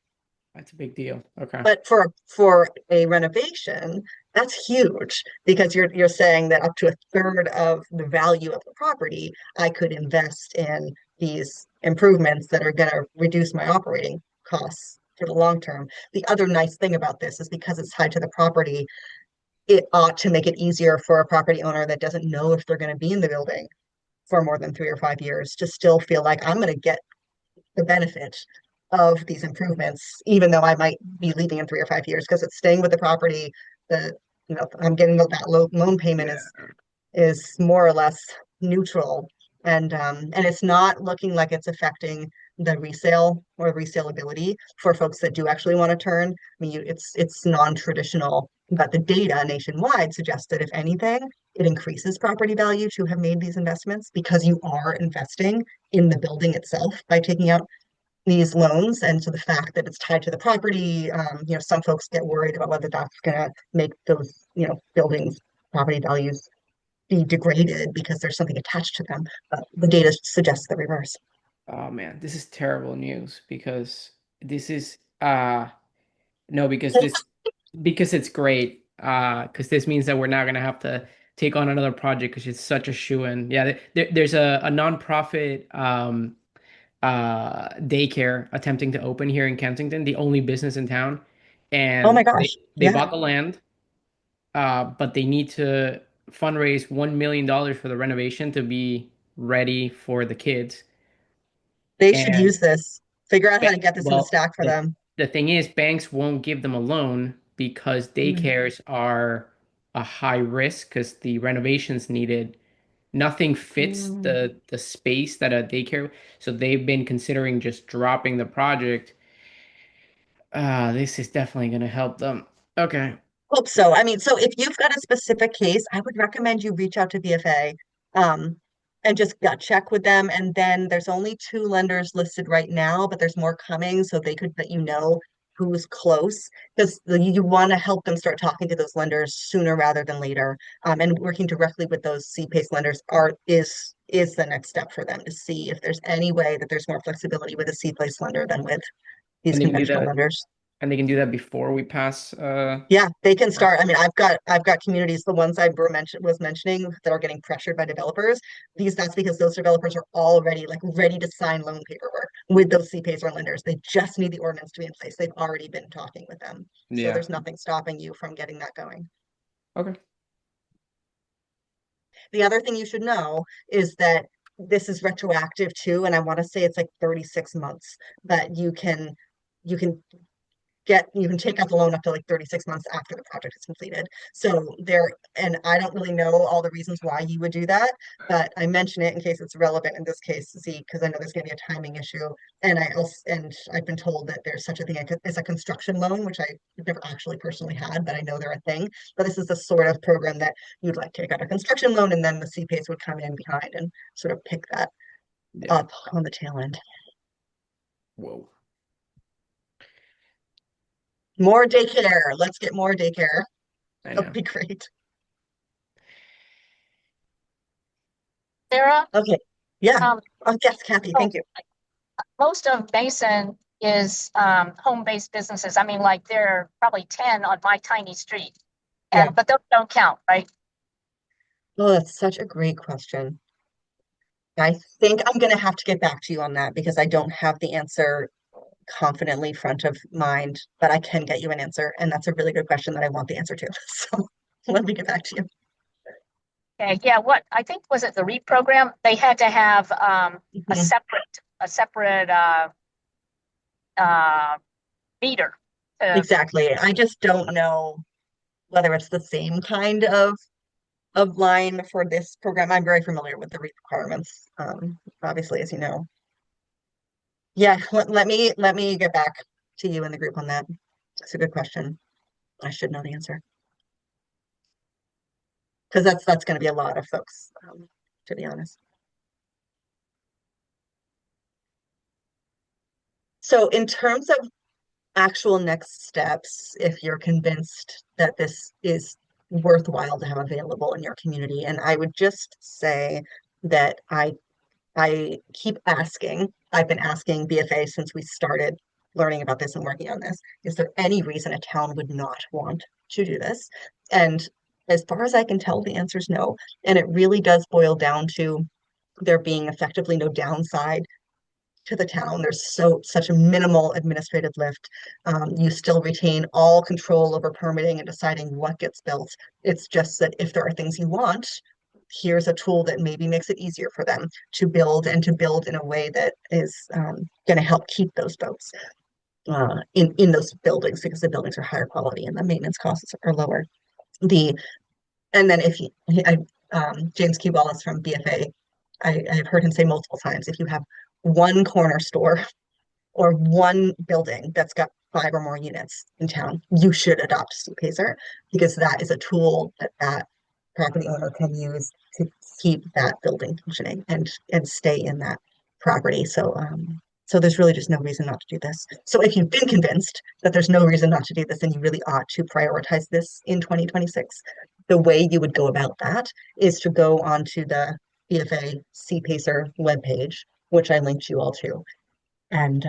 [SPEAKER 9] that's a big deal. Okay.
[SPEAKER 2] But for a renovation, that's huge because you're saying that up to a third of the value of the property, I could invest in these improvements that are going to reduce my operating costs for the long term. The other nice thing about this is because it's tied to the property, it ought to make it easier for a property owner that doesn't know if they're going to be in the building for more than 3 or 5 years to still feel like I'm going to get the benefit of these improvements, even though I might be leaving in 3 or 5 years because it's staying with the property. The I'm getting that loan payment is more or less neutral, and it's not looking like it's affecting the resale or resaleability for folks that do actually want to turn. I mean, it's non-traditional, but the data nationwide suggests that if anything, it increases property value to have made these investments because you are investing in the building itself by taking out these loans. And so the fact that it's tied to the property, some folks get worried about whether that's going to make those, buildings, property values be degraded because there's something attached to them. But the data suggests the reverse.
[SPEAKER 9] Oh man, this is terrible news because this is no, because it's great. Because this means that we're not gonna have to take on another project because it's such a shoe-in. Yeah, there's a nonprofit daycare attempting to open here in Kensington, the only business in town,
[SPEAKER 2] Oh my
[SPEAKER 9] and
[SPEAKER 2] gosh.
[SPEAKER 9] they
[SPEAKER 2] Yeah.
[SPEAKER 9] bought the land, but they need to fundraise $1 million for the renovation to be ready for the kids.
[SPEAKER 2] They should
[SPEAKER 9] And
[SPEAKER 2] use this, figure out how to get this in the
[SPEAKER 9] well,
[SPEAKER 2] stack for
[SPEAKER 9] the
[SPEAKER 2] them.
[SPEAKER 9] the thing is, banks won't give them a loan because
[SPEAKER 2] Mm.
[SPEAKER 9] daycares are a high risk because the renovations needed. Nothing fits
[SPEAKER 2] Mm.
[SPEAKER 9] the space that a daycare. So they've been considering just dropping the project. This is definitely going to help them. Okay.
[SPEAKER 2] Hope so. I mean, so if you've got a specific case, I would recommend you reach out to BFA, um, and just gut check with them. And then there's only 2 lenders listed right now, but there's more coming, so they could let you know who's close because you want to help them start talking to those lenders sooner rather than later. And working directly with those C-PACE lenders is the next step for them to see if there's any way that there's more flexibility with a C-PACE lender than with these
[SPEAKER 9] And they can do
[SPEAKER 2] conventional
[SPEAKER 9] that.
[SPEAKER 2] lenders.
[SPEAKER 9] And they can do that before we pass.
[SPEAKER 2] Yeah, they can start. I mean, I've got communities, the ones I was mentioning that are getting pressured by developers. That's because those developers are already like ready to sign loan paperwork with those CPAs or lenders. They just need the ordinance to be in place. They've already been talking with them. So
[SPEAKER 9] Yeah.
[SPEAKER 2] there's nothing stopping you from getting that going.
[SPEAKER 9] Okay.
[SPEAKER 2] The other thing you should know is that this is retroactive too, and I want to say it's like 36 months, but you can you can take out the loan up to like 36 months after the project is completed. So and I don't really know all the reasons why you would do that, but I mention it in case it's relevant in this case, Z, because I know there's going to be a timing issue. And I've been told that there's such a thing as a construction loan, which I've never actually personally had, but I know they're a thing. But this is the sort of program that you'd like to take out a construction loan, and then the CPAs would come in behind and sort of pick that
[SPEAKER 9] Yeah.
[SPEAKER 2] up on the tail end.
[SPEAKER 9] Whoa.
[SPEAKER 2] More daycare. Let's get more daycare.
[SPEAKER 9] I
[SPEAKER 2] That
[SPEAKER 9] know.
[SPEAKER 2] would be great.
[SPEAKER 8] Sarah,
[SPEAKER 2] Okay. Yeah.
[SPEAKER 8] um,
[SPEAKER 2] Oh, yes, Kathy, thank you.
[SPEAKER 8] most of Mason is home-based businesses. I mean, like there are probably 10 on my tiny street,
[SPEAKER 2] Yeah.
[SPEAKER 8] but those don't count, right?
[SPEAKER 2] Oh, that's such a great question. I think I'm going to have to get back to you on that because I don't have the answer confidently front of mind, but I can get you an answer. And that's a really good question that I want the answer to. So let me get back to you.
[SPEAKER 8] Okay, yeah, what I think was it the REAP program? They had to have a
[SPEAKER 2] Mhm.
[SPEAKER 8] separate meter to,
[SPEAKER 2] Exactly. I just don't know whether it's the same kind of line for this program. I'm very familiar with the requirements, obviously, as you know. Yeah, let me get back to you in the group on that. It's a good question. I should know the answer because that's going to be a lot of folks, to be honest. So in terms of actual next steps if you're convinced that this is worthwhile to have available in your community. And I would just say that I keep asking, I've been asking BFA since we started learning about this and working on this, is there any reason a town would not want to do this? And as far as I can tell, the answer is no. And it really does boil down to there being effectively no downside to the town. There's such a minimal administrative lift. You still retain all control over permitting and deciding what gets built. It's just that if there are things you want, here's a tool that maybe makes it easier for them to build and to build in a way that is going to help keep those folks in those buildings, because the buildings are higher quality and the maintenance costs are lower. And then if you, James Key Wallace from BFA, I've heard him say multiple times, if you have one corner store or one building that's got 5 or more units in town, you should adopt CPACER, because that is a tool that property owner can use to keep that building functioning and stay in that property. So there's really just no reason not to do this. So if you've been convinced that there's no reason not to do this, then you really ought to prioritize this in 2026. The way you would go about that is to go onto the BFA CPACER webpage, which I linked you all to. And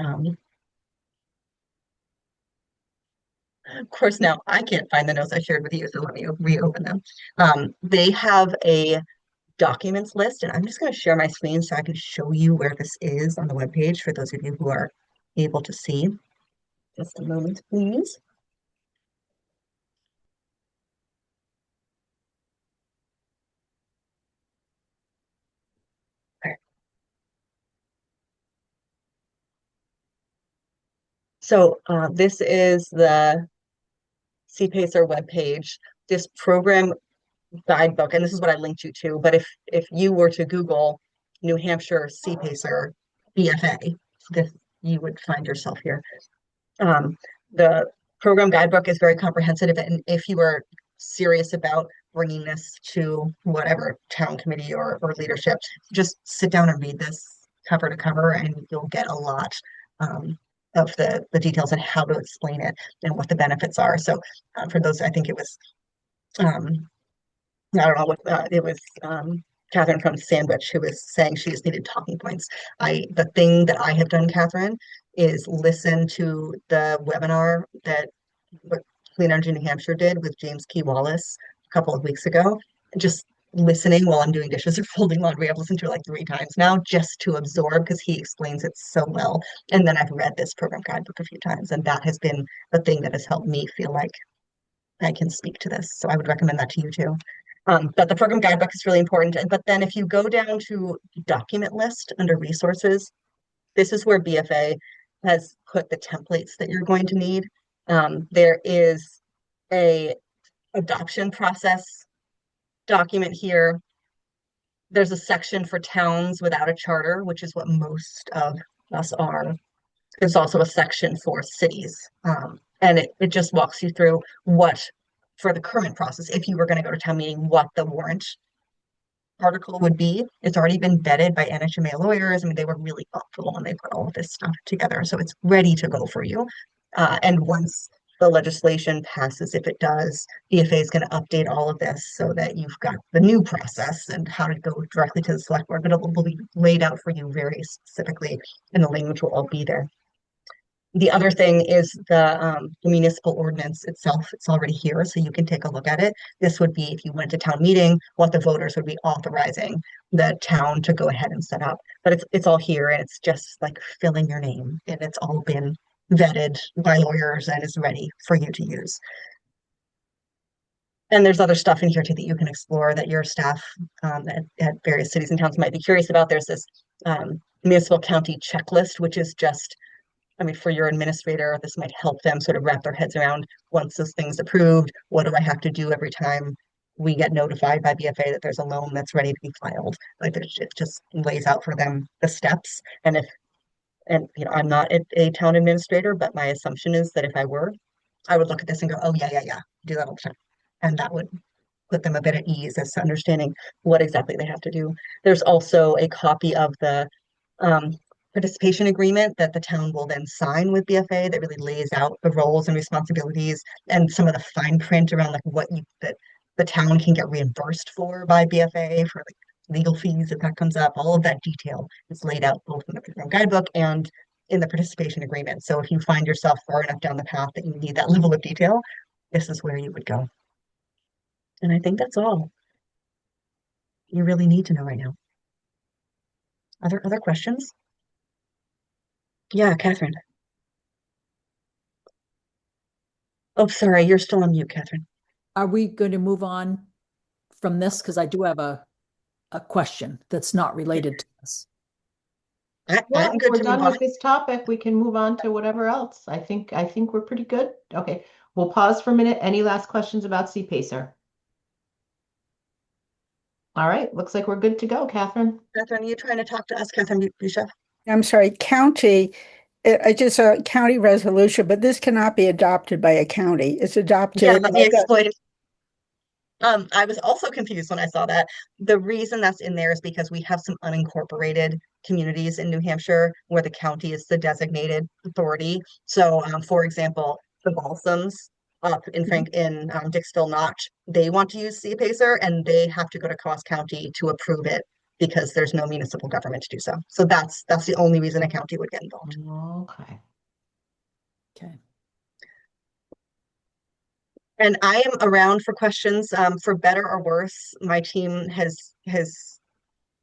[SPEAKER 2] of course, now I can't find the notes I shared with you, so let me reopen them. They have a documents list, and I'm just going to share my screen so I can show you where this is on the webpage for those of you who are able to see. Just a moment, please. Okay. So this is the CPACER webpage. This program guidebook, and this is what I linked you to, but if you were to Google New Hampshire CPACER BFA, this, you would find yourself here. The program guidebook is very comprehensive, and if you are serious about bringing this to whatever town committee or leadership, just sit down and read this cover to cover, and you'll get a lot of the details and how to explain it and what the benefits are. So for those, I think it was I don't know what it was. Catherine from Sandwich, who was saying she just needed talking points. The thing that I have done, Catherine, is listen to the webinar that Clean Energy New Hampshire did with James Key Wallace a couple of weeks ago. Just listening while I'm doing dishes or folding laundry. I've listened to it like 3 times now just to absorb, because he explains it so well. And then I've read this program guidebook a few times, and that has been the thing that has helped me feel like I can speak to this. So I would recommend that to you too. But the program guidebook is really important. But then if you go down to document list under resources, this is where BFA has put the templates that you're going to need. There is a adoption process document here. There's a section for towns without a charter, which is what most of us are. There's also a section for cities. And it just walks you through what, for the current process, if you were going to go to town meeting, what the warrant article would be. It's already been vetted by NHN lawyers. I mean, they were really thoughtful and they put all of this stuff together. So it's ready to go for you. And once the legislation passes, if it does, BFA is going to update all of this so that you've got the new process and how to go directly to the select board, but it will be laid out for you very specifically, and the language will all be there. The other thing is the municipal ordinance itself. It's already here, so you can take a look at it. This would be, if you went to town meeting, what the voters would be authorizing the town to go ahead and set up. But it's all here, and it's just like filling your name, and it's all been vetted by lawyers and is ready for you to use. And there's other stuff in here too that you can explore that your staff at various cities and towns might be curious about. There's this municipal county checklist, which is just, I mean, for your administrator, this might help them sort of wrap their heads around, once this thing's approved, what do I have to do every time we get notified by BFA that there's a loan that's ready to be filed? Like, it just lays out for them the steps. And you know, I'm not a town administrator, but my assumption is that if I were, I would look at this and go, oh yeah, do that all the time. And that would put them a bit at ease as to understanding what exactly they have to do. There's also a copy of the participation agreement that the town will then sign with BFA that really lays out the roles and responsibilities and some of the fine print around like what you that the town can get reimbursed for by BFA for like legal fees if that comes up. All of that detail is laid out both in the program guidebook and in the participation agreement. So if you find yourself far enough down the path that you need that level of detail, this is where you would go. And I think that's all you really need to know right now. Other questions? Yeah, Catherine. Oh, sorry, you're still on mute, Catherine.
[SPEAKER 5] Are we going to move on from this? Because I do have a question that's not related to this.
[SPEAKER 1] Yeah,
[SPEAKER 2] I'm
[SPEAKER 1] if
[SPEAKER 2] good
[SPEAKER 1] we're
[SPEAKER 2] to
[SPEAKER 1] done
[SPEAKER 2] move on.
[SPEAKER 1] with this topic, we can move on to whatever else. I think we're pretty good. Okay, we'll pause for a minute. Any last questions about CPACER? All right, looks like we're good to go, Catherine.
[SPEAKER 2] Catherine, are you trying to talk to us, Catherine Bouchef?
[SPEAKER 6] I'm sorry, county, I just saw a county resolution, but this cannot be adopted by a county. It's adopted.
[SPEAKER 2] Yeah, let me explain. I was also confused when I saw that. The reason that's in there is because we have some unincorporated communities in New Hampshire where the county is the designated authority. So, for example, the Balsams up in Dixville Notch, they want to use CPACER and they have to go to Cross County to approve it because there's no municipal government to do so. So that's the only reason a county would get involved.
[SPEAKER 1] Okay.
[SPEAKER 5] Okay.
[SPEAKER 2] And I am around for questions, for better or worse. My team has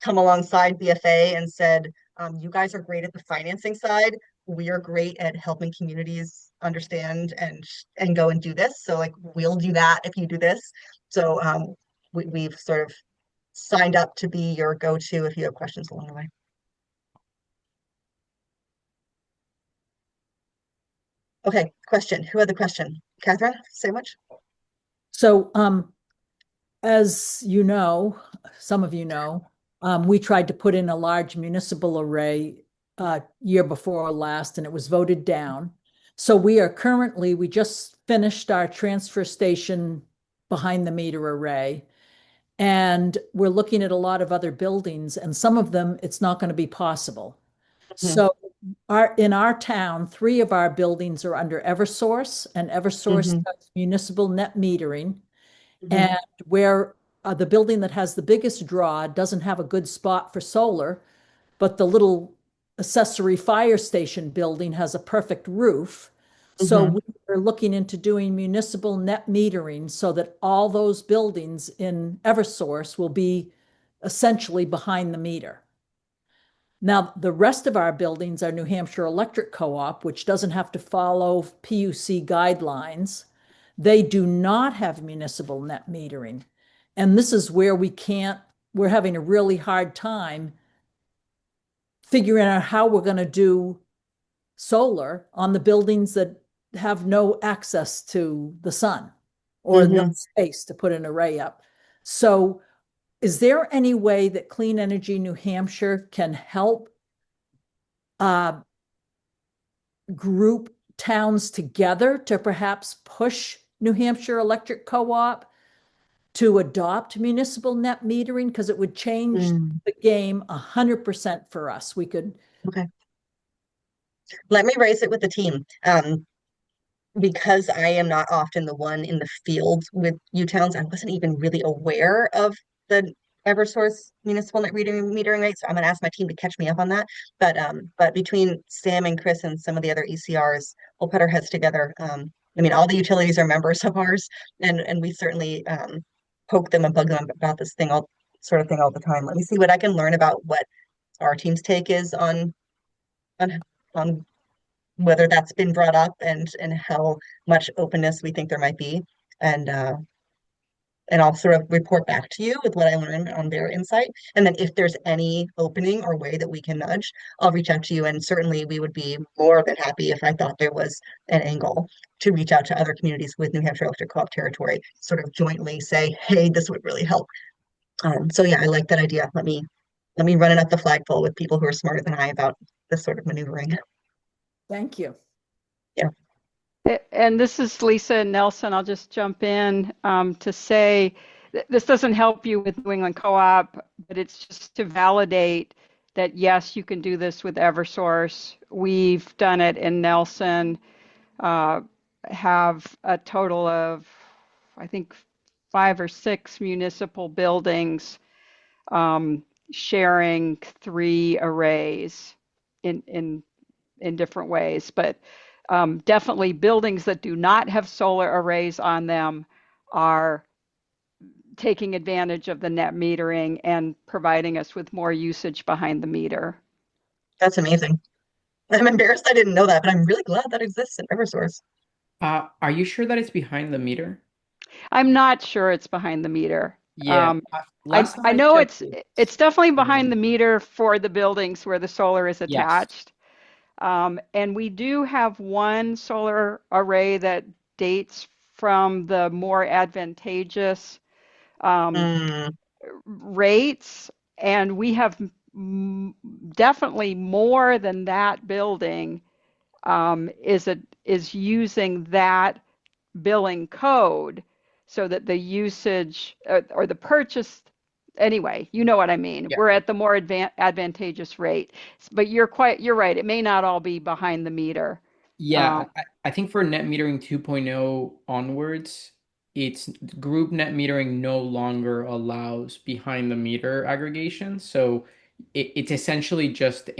[SPEAKER 2] come alongside BFA and said, you guys are great at the financing side. We are great at helping communities understand and go and do this. So like we'll do that if you do this. So we've sort of signed up to be your go-to if you have questions along the way. Okay, question. Who had the question? Catherine, say much.
[SPEAKER 5] So, as you know, some of you know, we tried to put in a large municipal array year before last, and it was voted down. So we just finished our transfer station behind the meter array, and we're looking at a lot of other buildings, and some of them it's not going to be possible. So in our town, 3 of our buildings are under Eversource, and Eversource does municipal net metering. And where the building that has the biggest draw doesn't have a good spot for solar, but the little accessory fire station building has a perfect roof. So we are looking into doing municipal net metering so that all those buildings in Eversource will be essentially behind the meter. Now, the rest of our buildings are New Hampshire Electric Co-op, which doesn't have to follow PUC guidelines. They do not have municipal net metering. And this is where we're having a really hard time figuring out how we're going to do solar on the buildings that have no access to the sun or no space to put an array up. So is there any way that Clean Energy New Hampshire can help group towns together to perhaps push New Hampshire Electric Co-op to adopt municipal net metering? Because it would change the game 100% for us. We could.
[SPEAKER 2] Okay. Let me raise it with the team. Because I am not often the one in the field with U-Towns, I wasn't even really aware of the Eversource municipal net metering rates. So I'm going to ask my team to catch me up on that. But between Sam and Chris and some of the other ECRs, we'll put our heads together. I mean, all the utilities are members of ours, and we certainly poke them and bug them about this thing, all the time. Let me see what I can learn about what our team's take is on whether that's been brought up and how much openness we think there might be. And I'll sort of report back to you with what I learned on their insight. And then if there's any opening or way that we can nudge, I'll reach out to you. And certainly we would be more than happy if I thought there was an angle to reach out to other communities with New Hampshire Electric Co-op territory, sort of jointly say, hey, this would really help. So yeah, I like that idea. Let me run it up the flagpole with people who are smarter than I about this sort of maneuvering.
[SPEAKER 5] Thank you.
[SPEAKER 2] Yeah.
[SPEAKER 3] And this is Lisa Nelson. I'll just jump in to say this doesn't help you with New England Co-op, but it's just to validate that yes, you can do this with Eversource. We've done it in Nelson, uh, have a total of, I think, 5 or 6 municipal buildings sharing 3 arrays in different ways. But definitely buildings that do not have solar arrays on them are taking advantage of the net metering and providing us with more usage behind the meter.
[SPEAKER 2] That's amazing. I'm embarrassed I didn't know that, but I'm really glad that exists in Eversource.
[SPEAKER 9] Are you sure that it's behind the meter?
[SPEAKER 3] I'm not sure it's behind the meter.
[SPEAKER 9] Yeah,
[SPEAKER 3] I
[SPEAKER 9] last time
[SPEAKER 3] I
[SPEAKER 9] I
[SPEAKER 3] know
[SPEAKER 9] checked,
[SPEAKER 3] it's definitely behind the meter for the buildings where the solar is
[SPEAKER 9] yes.
[SPEAKER 3] attached. And we do have one solar array that dates from the more advantageous um,
[SPEAKER 2] Mm,
[SPEAKER 3] rates, and we have definitely more than that building is using that billing code so that the usage or the purchase anyway, you know what I mean.
[SPEAKER 9] Yeah.
[SPEAKER 3] We're at the more advantageous rate, but you're right. It may not all be behind the meter.
[SPEAKER 9] Yeah,
[SPEAKER 3] Um,
[SPEAKER 9] I think for net metering 2.0 onwards, it's group net metering no longer allows behind the meter aggregation. So it's essentially just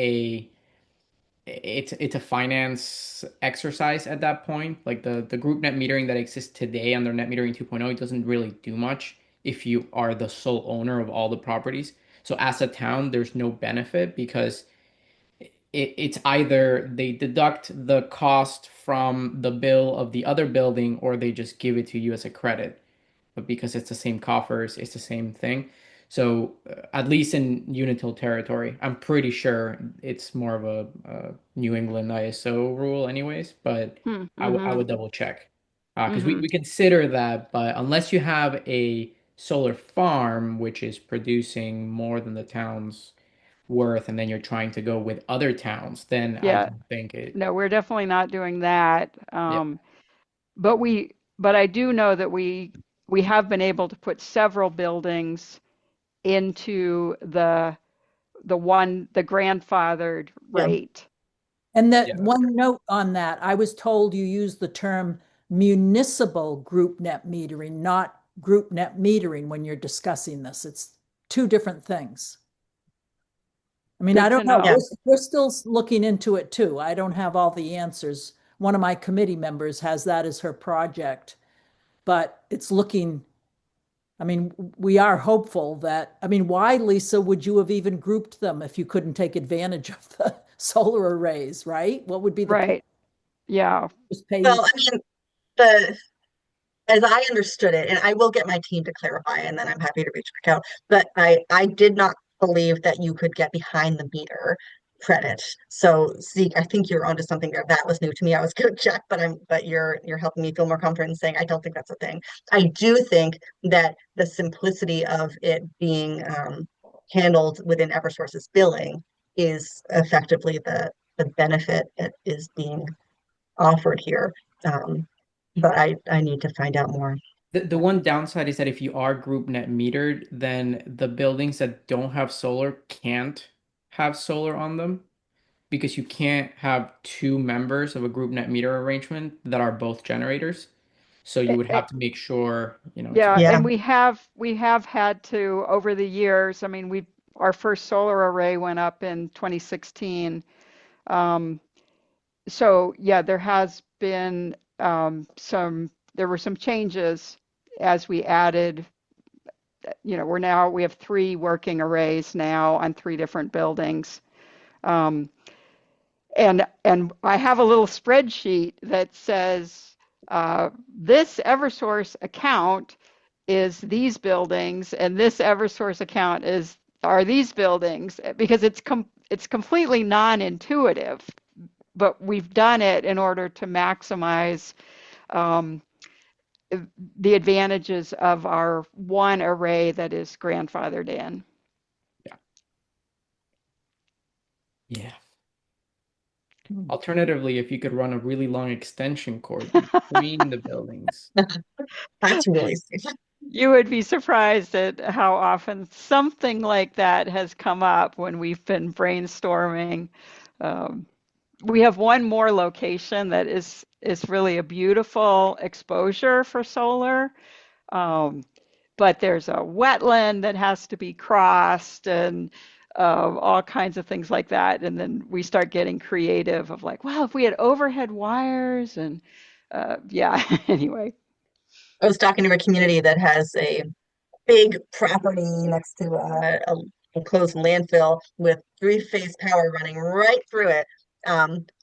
[SPEAKER 9] it's a finance exercise at that point. Like the group net metering that exists today under net metering 2.0, it doesn't really do much if you are the sole owner of all the properties. So as a town, there's no benefit because it's either they deduct the cost from the bill of the other building or they just give it to you as a credit. But because it's the same coffers, it's the same thing. So at least in Unitil territory, I'm pretty sure it's more of a New England ISO rule anyways, but I
[SPEAKER 3] mm-hmm,
[SPEAKER 9] would double check. Because
[SPEAKER 3] mm-hmm.
[SPEAKER 9] we consider that, but unless you have a solar farm which is producing more than the town's worth, and then you're trying to go with other towns, then I
[SPEAKER 3] Yeah,
[SPEAKER 9] don't think it.
[SPEAKER 3] no, we're definitely not doing that.
[SPEAKER 9] Yeah,
[SPEAKER 3] But I do know that we have been able to put several buildings into the grandfathered
[SPEAKER 2] yeah.
[SPEAKER 3] rate.
[SPEAKER 5] And that
[SPEAKER 9] yeah.
[SPEAKER 5] one note on that, I was told you used the term municipal group net metering, not group net metering when you're discussing this. It's two different things. I mean, I
[SPEAKER 3] Good to
[SPEAKER 5] don't know.
[SPEAKER 3] know.
[SPEAKER 2] Yeah.
[SPEAKER 5] We're still looking into it too. I don't have all the answers. One of my committee members has that as her project, but it's looking, I mean, we are hopeful that, I mean, why, Lisa, would you have even grouped them if you couldn't take advantage of the solar arrays, right? What would be the point?
[SPEAKER 3] Right. Yeah.
[SPEAKER 5] Just pay.
[SPEAKER 2] Well, I mean, the as I understood it, and I will get my team to clarify, and then I'm happy to reach back out. But I did not believe that you could get behind the meter credit. So, Zeke, I think you're onto something there. That was new to me. I was going to check, but you're helping me feel more confident in saying I don't think that's a thing. I do think that the simplicity of it being handled within Eversource's billing is effectively the benefit that is being offered here. Um, but I need to find out more.
[SPEAKER 9] The one downside is that if you are group net metered, then the buildings that don't have solar can't have solar on them because you can't have two members of a group net meter arrangement that are both generators. So you
[SPEAKER 3] Eh,
[SPEAKER 9] would
[SPEAKER 3] eh,
[SPEAKER 9] have to make sure, it's
[SPEAKER 3] Yeah,
[SPEAKER 2] Yeah.
[SPEAKER 3] and we have had to over the years. I mean, we our first solar array went up in 2016. Um, so yeah, there has been there were some changes as we added. We have 3 working arrays now on 3 different buildings. Um, and I have a little spreadsheet that says this Eversource account is these buildings, and this Eversource account are these buildings because it's completely non-intuitive, but we've done it in order to maximize um, the advantages of our one array that is grandfathered in.
[SPEAKER 9] yeah. Yeah. Alternatively, if you could run a really long extension cord between the buildings.
[SPEAKER 2] That's really safe.
[SPEAKER 3] You would be surprised at how often something like that has come up when we've been brainstorming. Um, we have one more location that is really a beautiful exposure for solar. Um, but there's a wetland that has to be crossed and all kinds of things like that. And then we start getting creative of like, well, if we had overhead wires and yeah, anyway.
[SPEAKER 2] I was talking to a community that has a big property next to a enclosed landfill with three-phase power running right through it.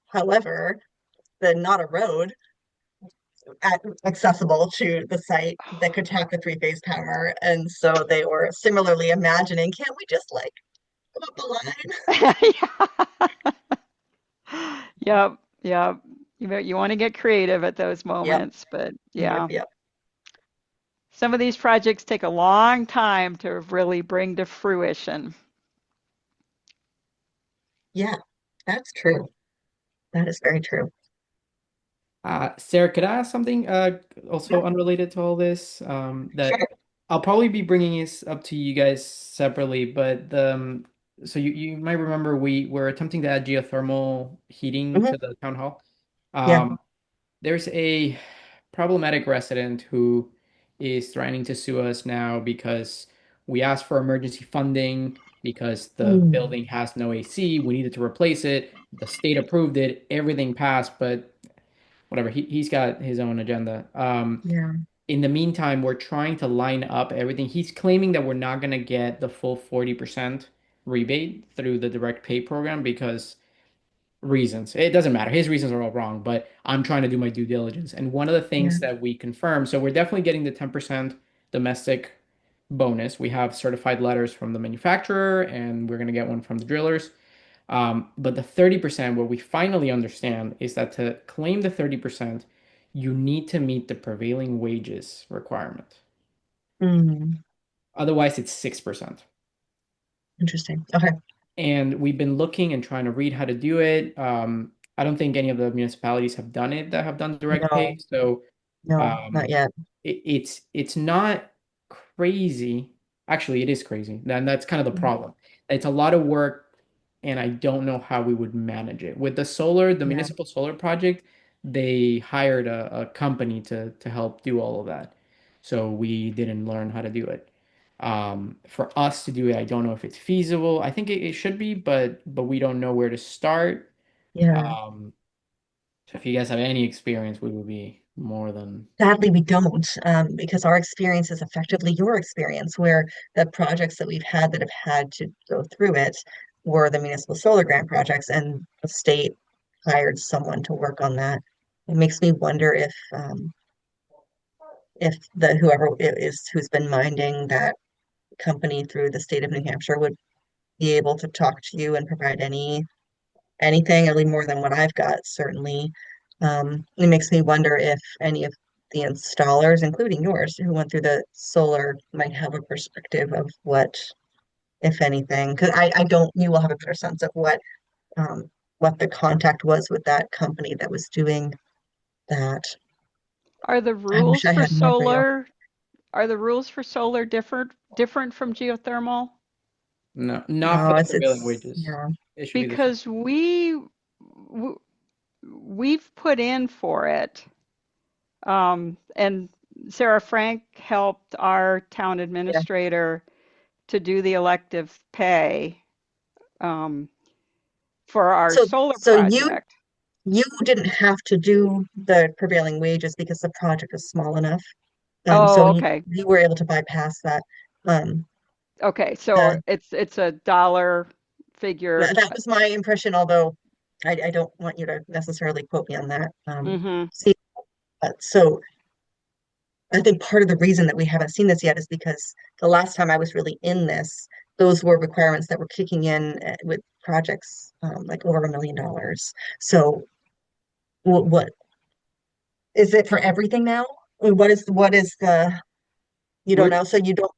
[SPEAKER 2] However, the not a road accessible to the site that could tap the three-phase power. And so they were similarly imagining, can't we just like put up a line?
[SPEAKER 3] Yep, yep. You want to get creative at those
[SPEAKER 2] Yep,
[SPEAKER 3] moments, but
[SPEAKER 2] yep,
[SPEAKER 3] yeah.
[SPEAKER 2] yep.
[SPEAKER 3] Some of these projects take a long time to really bring to fruition.
[SPEAKER 2] Yeah, that's true. That is very true.
[SPEAKER 9] Sarah, could I ask something also unrelated to all this?
[SPEAKER 2] Sure.
[SPEAKER 9] That I'll probably be bringing this up to you guys separately, but so you might remember we were attempting to add geothermal heating
[SPEAKER 2] Hmm.
[SPEAKER 9] to the town hall.
[SPEAKER 2] Yeah.
[SPEAKER 9] Um, there's a problematic resident who is threatening to sue us now because we asked for emergency funding because the
[SPEAKER 2] Mm.
[SPEAKER 9] building has no AC. We needed to replace it. The state approved it. Everything passed, but whatever. He's got his own agenda.
[SPEAKER 2] Yeah.
[SPEAKER 9] In the meantime, we're trying to line up everything. He's claiming that we're not going to get the full 40% rebate through the direct pay program because reasons. It doesn't matter. His reasons are all wrong, but I'm trying to do my due diligence. And one of the
[SPEAKER 2] Yeah.
[SPEAKER 9] things that we confirmed, so we're definitely getting the 10% domestic bonus. We have certified letters from the manufacturer, and we're going to get one from the drillers. But the 30%, what we finally understand is that to claim the 30%, you need to meet the prevailing wages requirement.
[SPEAKER 2] Mm.
[SPEAKER 9] Otherwise, it's 6%.
[SPEAKER 2] Interesting. Okay.
[SPEAKER 9] And we've been looking and trying to read how to do it. I don't think any of the municipalities have done it that have done direct pay.
[SPEAKER 2] No,
[SPEAKER 9] So
[SPEAKER 2] no, not
[SPEAKER 9] um,
[SPEAKER 2] yet.
[SPEAKER 9] it's not crazy. Actually, it is crazy. And that's kind of the
[SPEAKER 2] Mm.
[SPEAKER 9] problem. It's a lot of work, and I don't know how we would manage it. With the
[SPEAKER 2] Yeah.
[SPEAKER 9] municipal solar project, they hired a company to help do all of that. So we didn't learn how to do it. For us to do it, I don't know if it's feasible. I think it should be, but we don't know where to start.
[SPEAKER 2] Yeah.
[SPEAKER 9] Um, so if you guys have any experience, we would be more than
[SPEAKER 2] Sadly, we don't, because our experience is effectively your experience, where the projects that we've had that have had to go through it were the municipal solar grant projects, and the state hired someone to work on that. It makes me wonder if the whoever it is who's been minding that company through the state of New Hampshire would be able to talk to you and provide anything, any more than what I've got, certainly. It makes me wonder if any of the installers, including yours, who went through the solar, might have a perspective of what, if anything, because I don't, you will have a better sense of what the contact was with that company that was doing that.
[SPEAKER 3] Are the
[SPEAKER 2] I wish
[SPEAKER 3] rules
[SPEAKER 2] I
[SPEAKER 3] for
[SPEAKER 2] had more for you.
[SPEAKER 3] solar Are the rules for solar different from geothermal?
[SPEAKER 9] no, not for
[SPEAKER 2] No,
[SPEAKER 9] the prevailing
[SPEAKER 2] it's
[SPEAKER 9] wages.
[SPEAKER 2] yeah.
[SPEAKER 9] It should be the same.
[SPEAKER 3] Because we've put in for it, and Sarah Frank helped our town
[SPEAKER 2] Yeah.
[SPEAKER 3] administrator to do the elective pay um, for our
[SPEAKER 2] So
[SPEAKER 3] solar
[SPEAKER 2] so you
[SPEAKER 3] project.
[SPEAKER 2] you didn't have to do the prevailing wages because the project is small enough. So
[SPEAKER 3] Oh,
[SPEAKER 2] you,
[SPEAKER 3] okay.
[SPEAKER 2] you were able to bypass that. Um,
[SPEAKER 3] Okay, so
[SPEAKER 2] the,
[SPEAKER 3] it's a dollar figure.
[SPEAKER 2] that was my impression, although I don't want you to necessarily quote me on that.
[SPEAKER 3] Hmm.
[SPEAKER 2] See, so I think part of the reason that we haven't seen this yet is because the last time I was really in this, those were requirements that were kicking in with projects like over $1 million. So what is it for everything now? Or what is the you don't
[SPEAKER 9] We're
[SPEAKER 2] know? So you don't.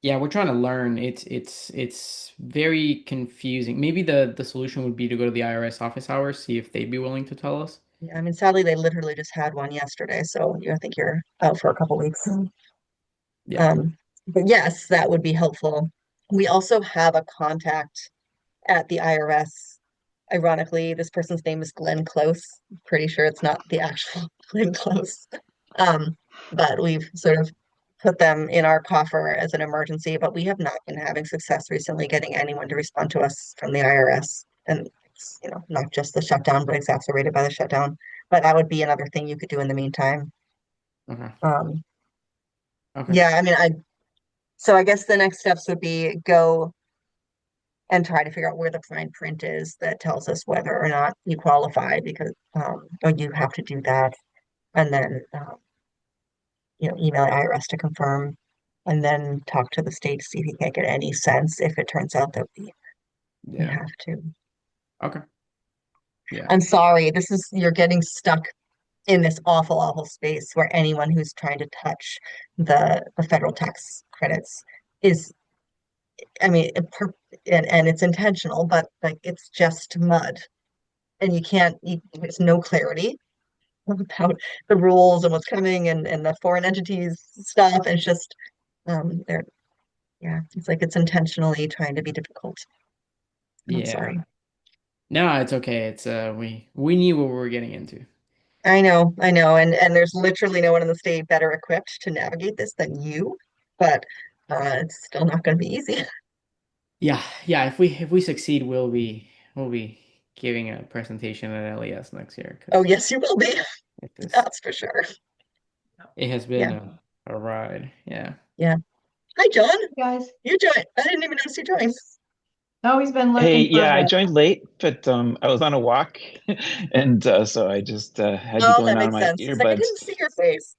[SPEAKER 9] Yeah, we're trying to learn. It's very confusing. Maybe the solution would be to go to the IRS office hours, see if they'd be willing to tell us.
[SPEAKER 2] Yeah, I mean, sadly, they literally just had one yesterday, so I think you're out for a couple weeks.
[SPEAKER 9] Yeah.
[SPEAKER 2] But yes, that would be helpful. We also have a contact at the IRS. Ironically, this person's name is Glenn Close. Pretty sure it's not the actual Glenn Close. Um, but we've sort of put them in our coffer as an emergency, but we have not been having success recently getting anyone to respond to us from the IRS. And it's, not just the shutdown, but exacerbated by the shutdown. But that would be another thing you could do in the meantime.
[SPEAKER 9] Okay.
[SPEAKER 2] Um,
[SPEAKER 9] Okay.
[SPEAKER 2] yeah, I mean, so I guess the next steps would be go and try to figure out where the fine print is that tells us whether or not you qualify, because or you have to do that, and then email the IRS to confirm, and then talk to the state to see if you can't get any sense if it turns out that we
[SPEAKER 9] Yeah.
[SPEAKER 2] have to.
[SPEAKER 9] Okay. Yeah.
[SPEAKER 2] I'm sorry, you're getting stuck in this awful, awful space where anyone who's trying to touch the federal tax credits is, I mean, and it's intentional, but like it's just mud, and there's no clarity about the rules and what's coming and the foreign entities stuff. It's just they're yeah, it's like it's intentionally trying to be difficult. I'm
[SPEAKER 9] Yeah.
[SPEAKER 2] sorry.
[SPEAKER 9] No, it's okay. It's we knew what we were getting into.
[SPEAKER 2] I know, and there's literally no one in the state better equipped to navigate this than you, but it's still not going to be easy.
[SPEAKER 9] Yeah, yeah. If we succeed, we'll be giving a presentation at LES next year
[SPEAKER 2] Oh,
[SPEAKER 9] because
[SPEAKER 2] yes, you will be.
[SPEAKER 9] it is
[SPEAKER 2] That's for sure.
[SPEAKER 9] it has been
[SPEAKER 2] Yeah,
[SPEAKER 9] a ride. Yeah.
[SPEAKER 2] yeah. Hi, John.
[SPEAKER 1] Guys,
[SPEAKER 2] You joined. I didn't even notice you joined.
[SPEAKER 1] no, he's been
[SPEAKER 10] Hey,
[SPEAKER 1] lurking for a
[SPEAKER 10] yeah, I
[SPEAKER 1] bit.
[SPEAKER 10] joined late, but I was on a walk, and so I just had you
[SPEAKER 2] Oh,
[SPEAKER 10] going
[SPEAKER 2] that
[SPEAKER 10] on
[SPEAKER 2] makes
[SPEAKER 10] my
[SPEAKER 2] sense. It's like I
[SPEAKER 10] earbuds.
[SPEAKER 2] didn't see your face.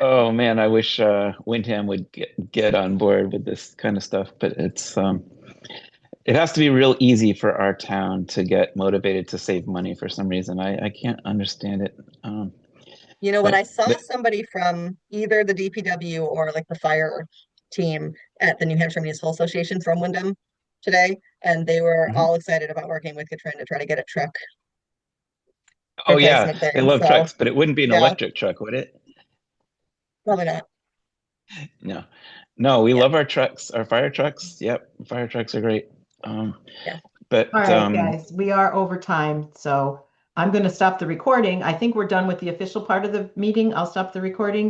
[SPEAKER 10] Oh man, I wish Windham would get on board with this kind of stuff, but it has to be real easy for our town to get motivated to save money for some reason. I can't understand it.
[SPEAKER 2] When I
[SPEAKER 10] But
[SPEAKER 2] saw somebody from either the DPW or like the fire team at the New Hampshire Municipal Association from Wyndham today, and they were
[SPEAKER 10] Mhm.
[SPEAKER 2] all excited about working with Katrin to try to get a truck
[SPEAKER 10] Oh yeah,
[SPEAKER 2] replacement there.
[SPEAKER 10] they love
[SPEAKER 2] So
[SPEAKER 10] trucks, but it wouldn't be an
[SPEAKER 2] yeah,
[SPEAKER 10] electric truck, would it?
[SPEAKER 2] probably not.
[SPEAKER 10] No. No, we
[SPEAKER 2] Yeah,
[SPEAKER 10] love our trucks, our fire trucks. Yep, fire trucks are great. Um,
[SPEAKER 2] yeah.
[SPEAKER 1] All
[SPEAKER 10] but
[SPEAKER 1] right, guys, we are over time, so I'm going to stop the recording. I think we're done with the official part of the meeting. I'll stop the recording.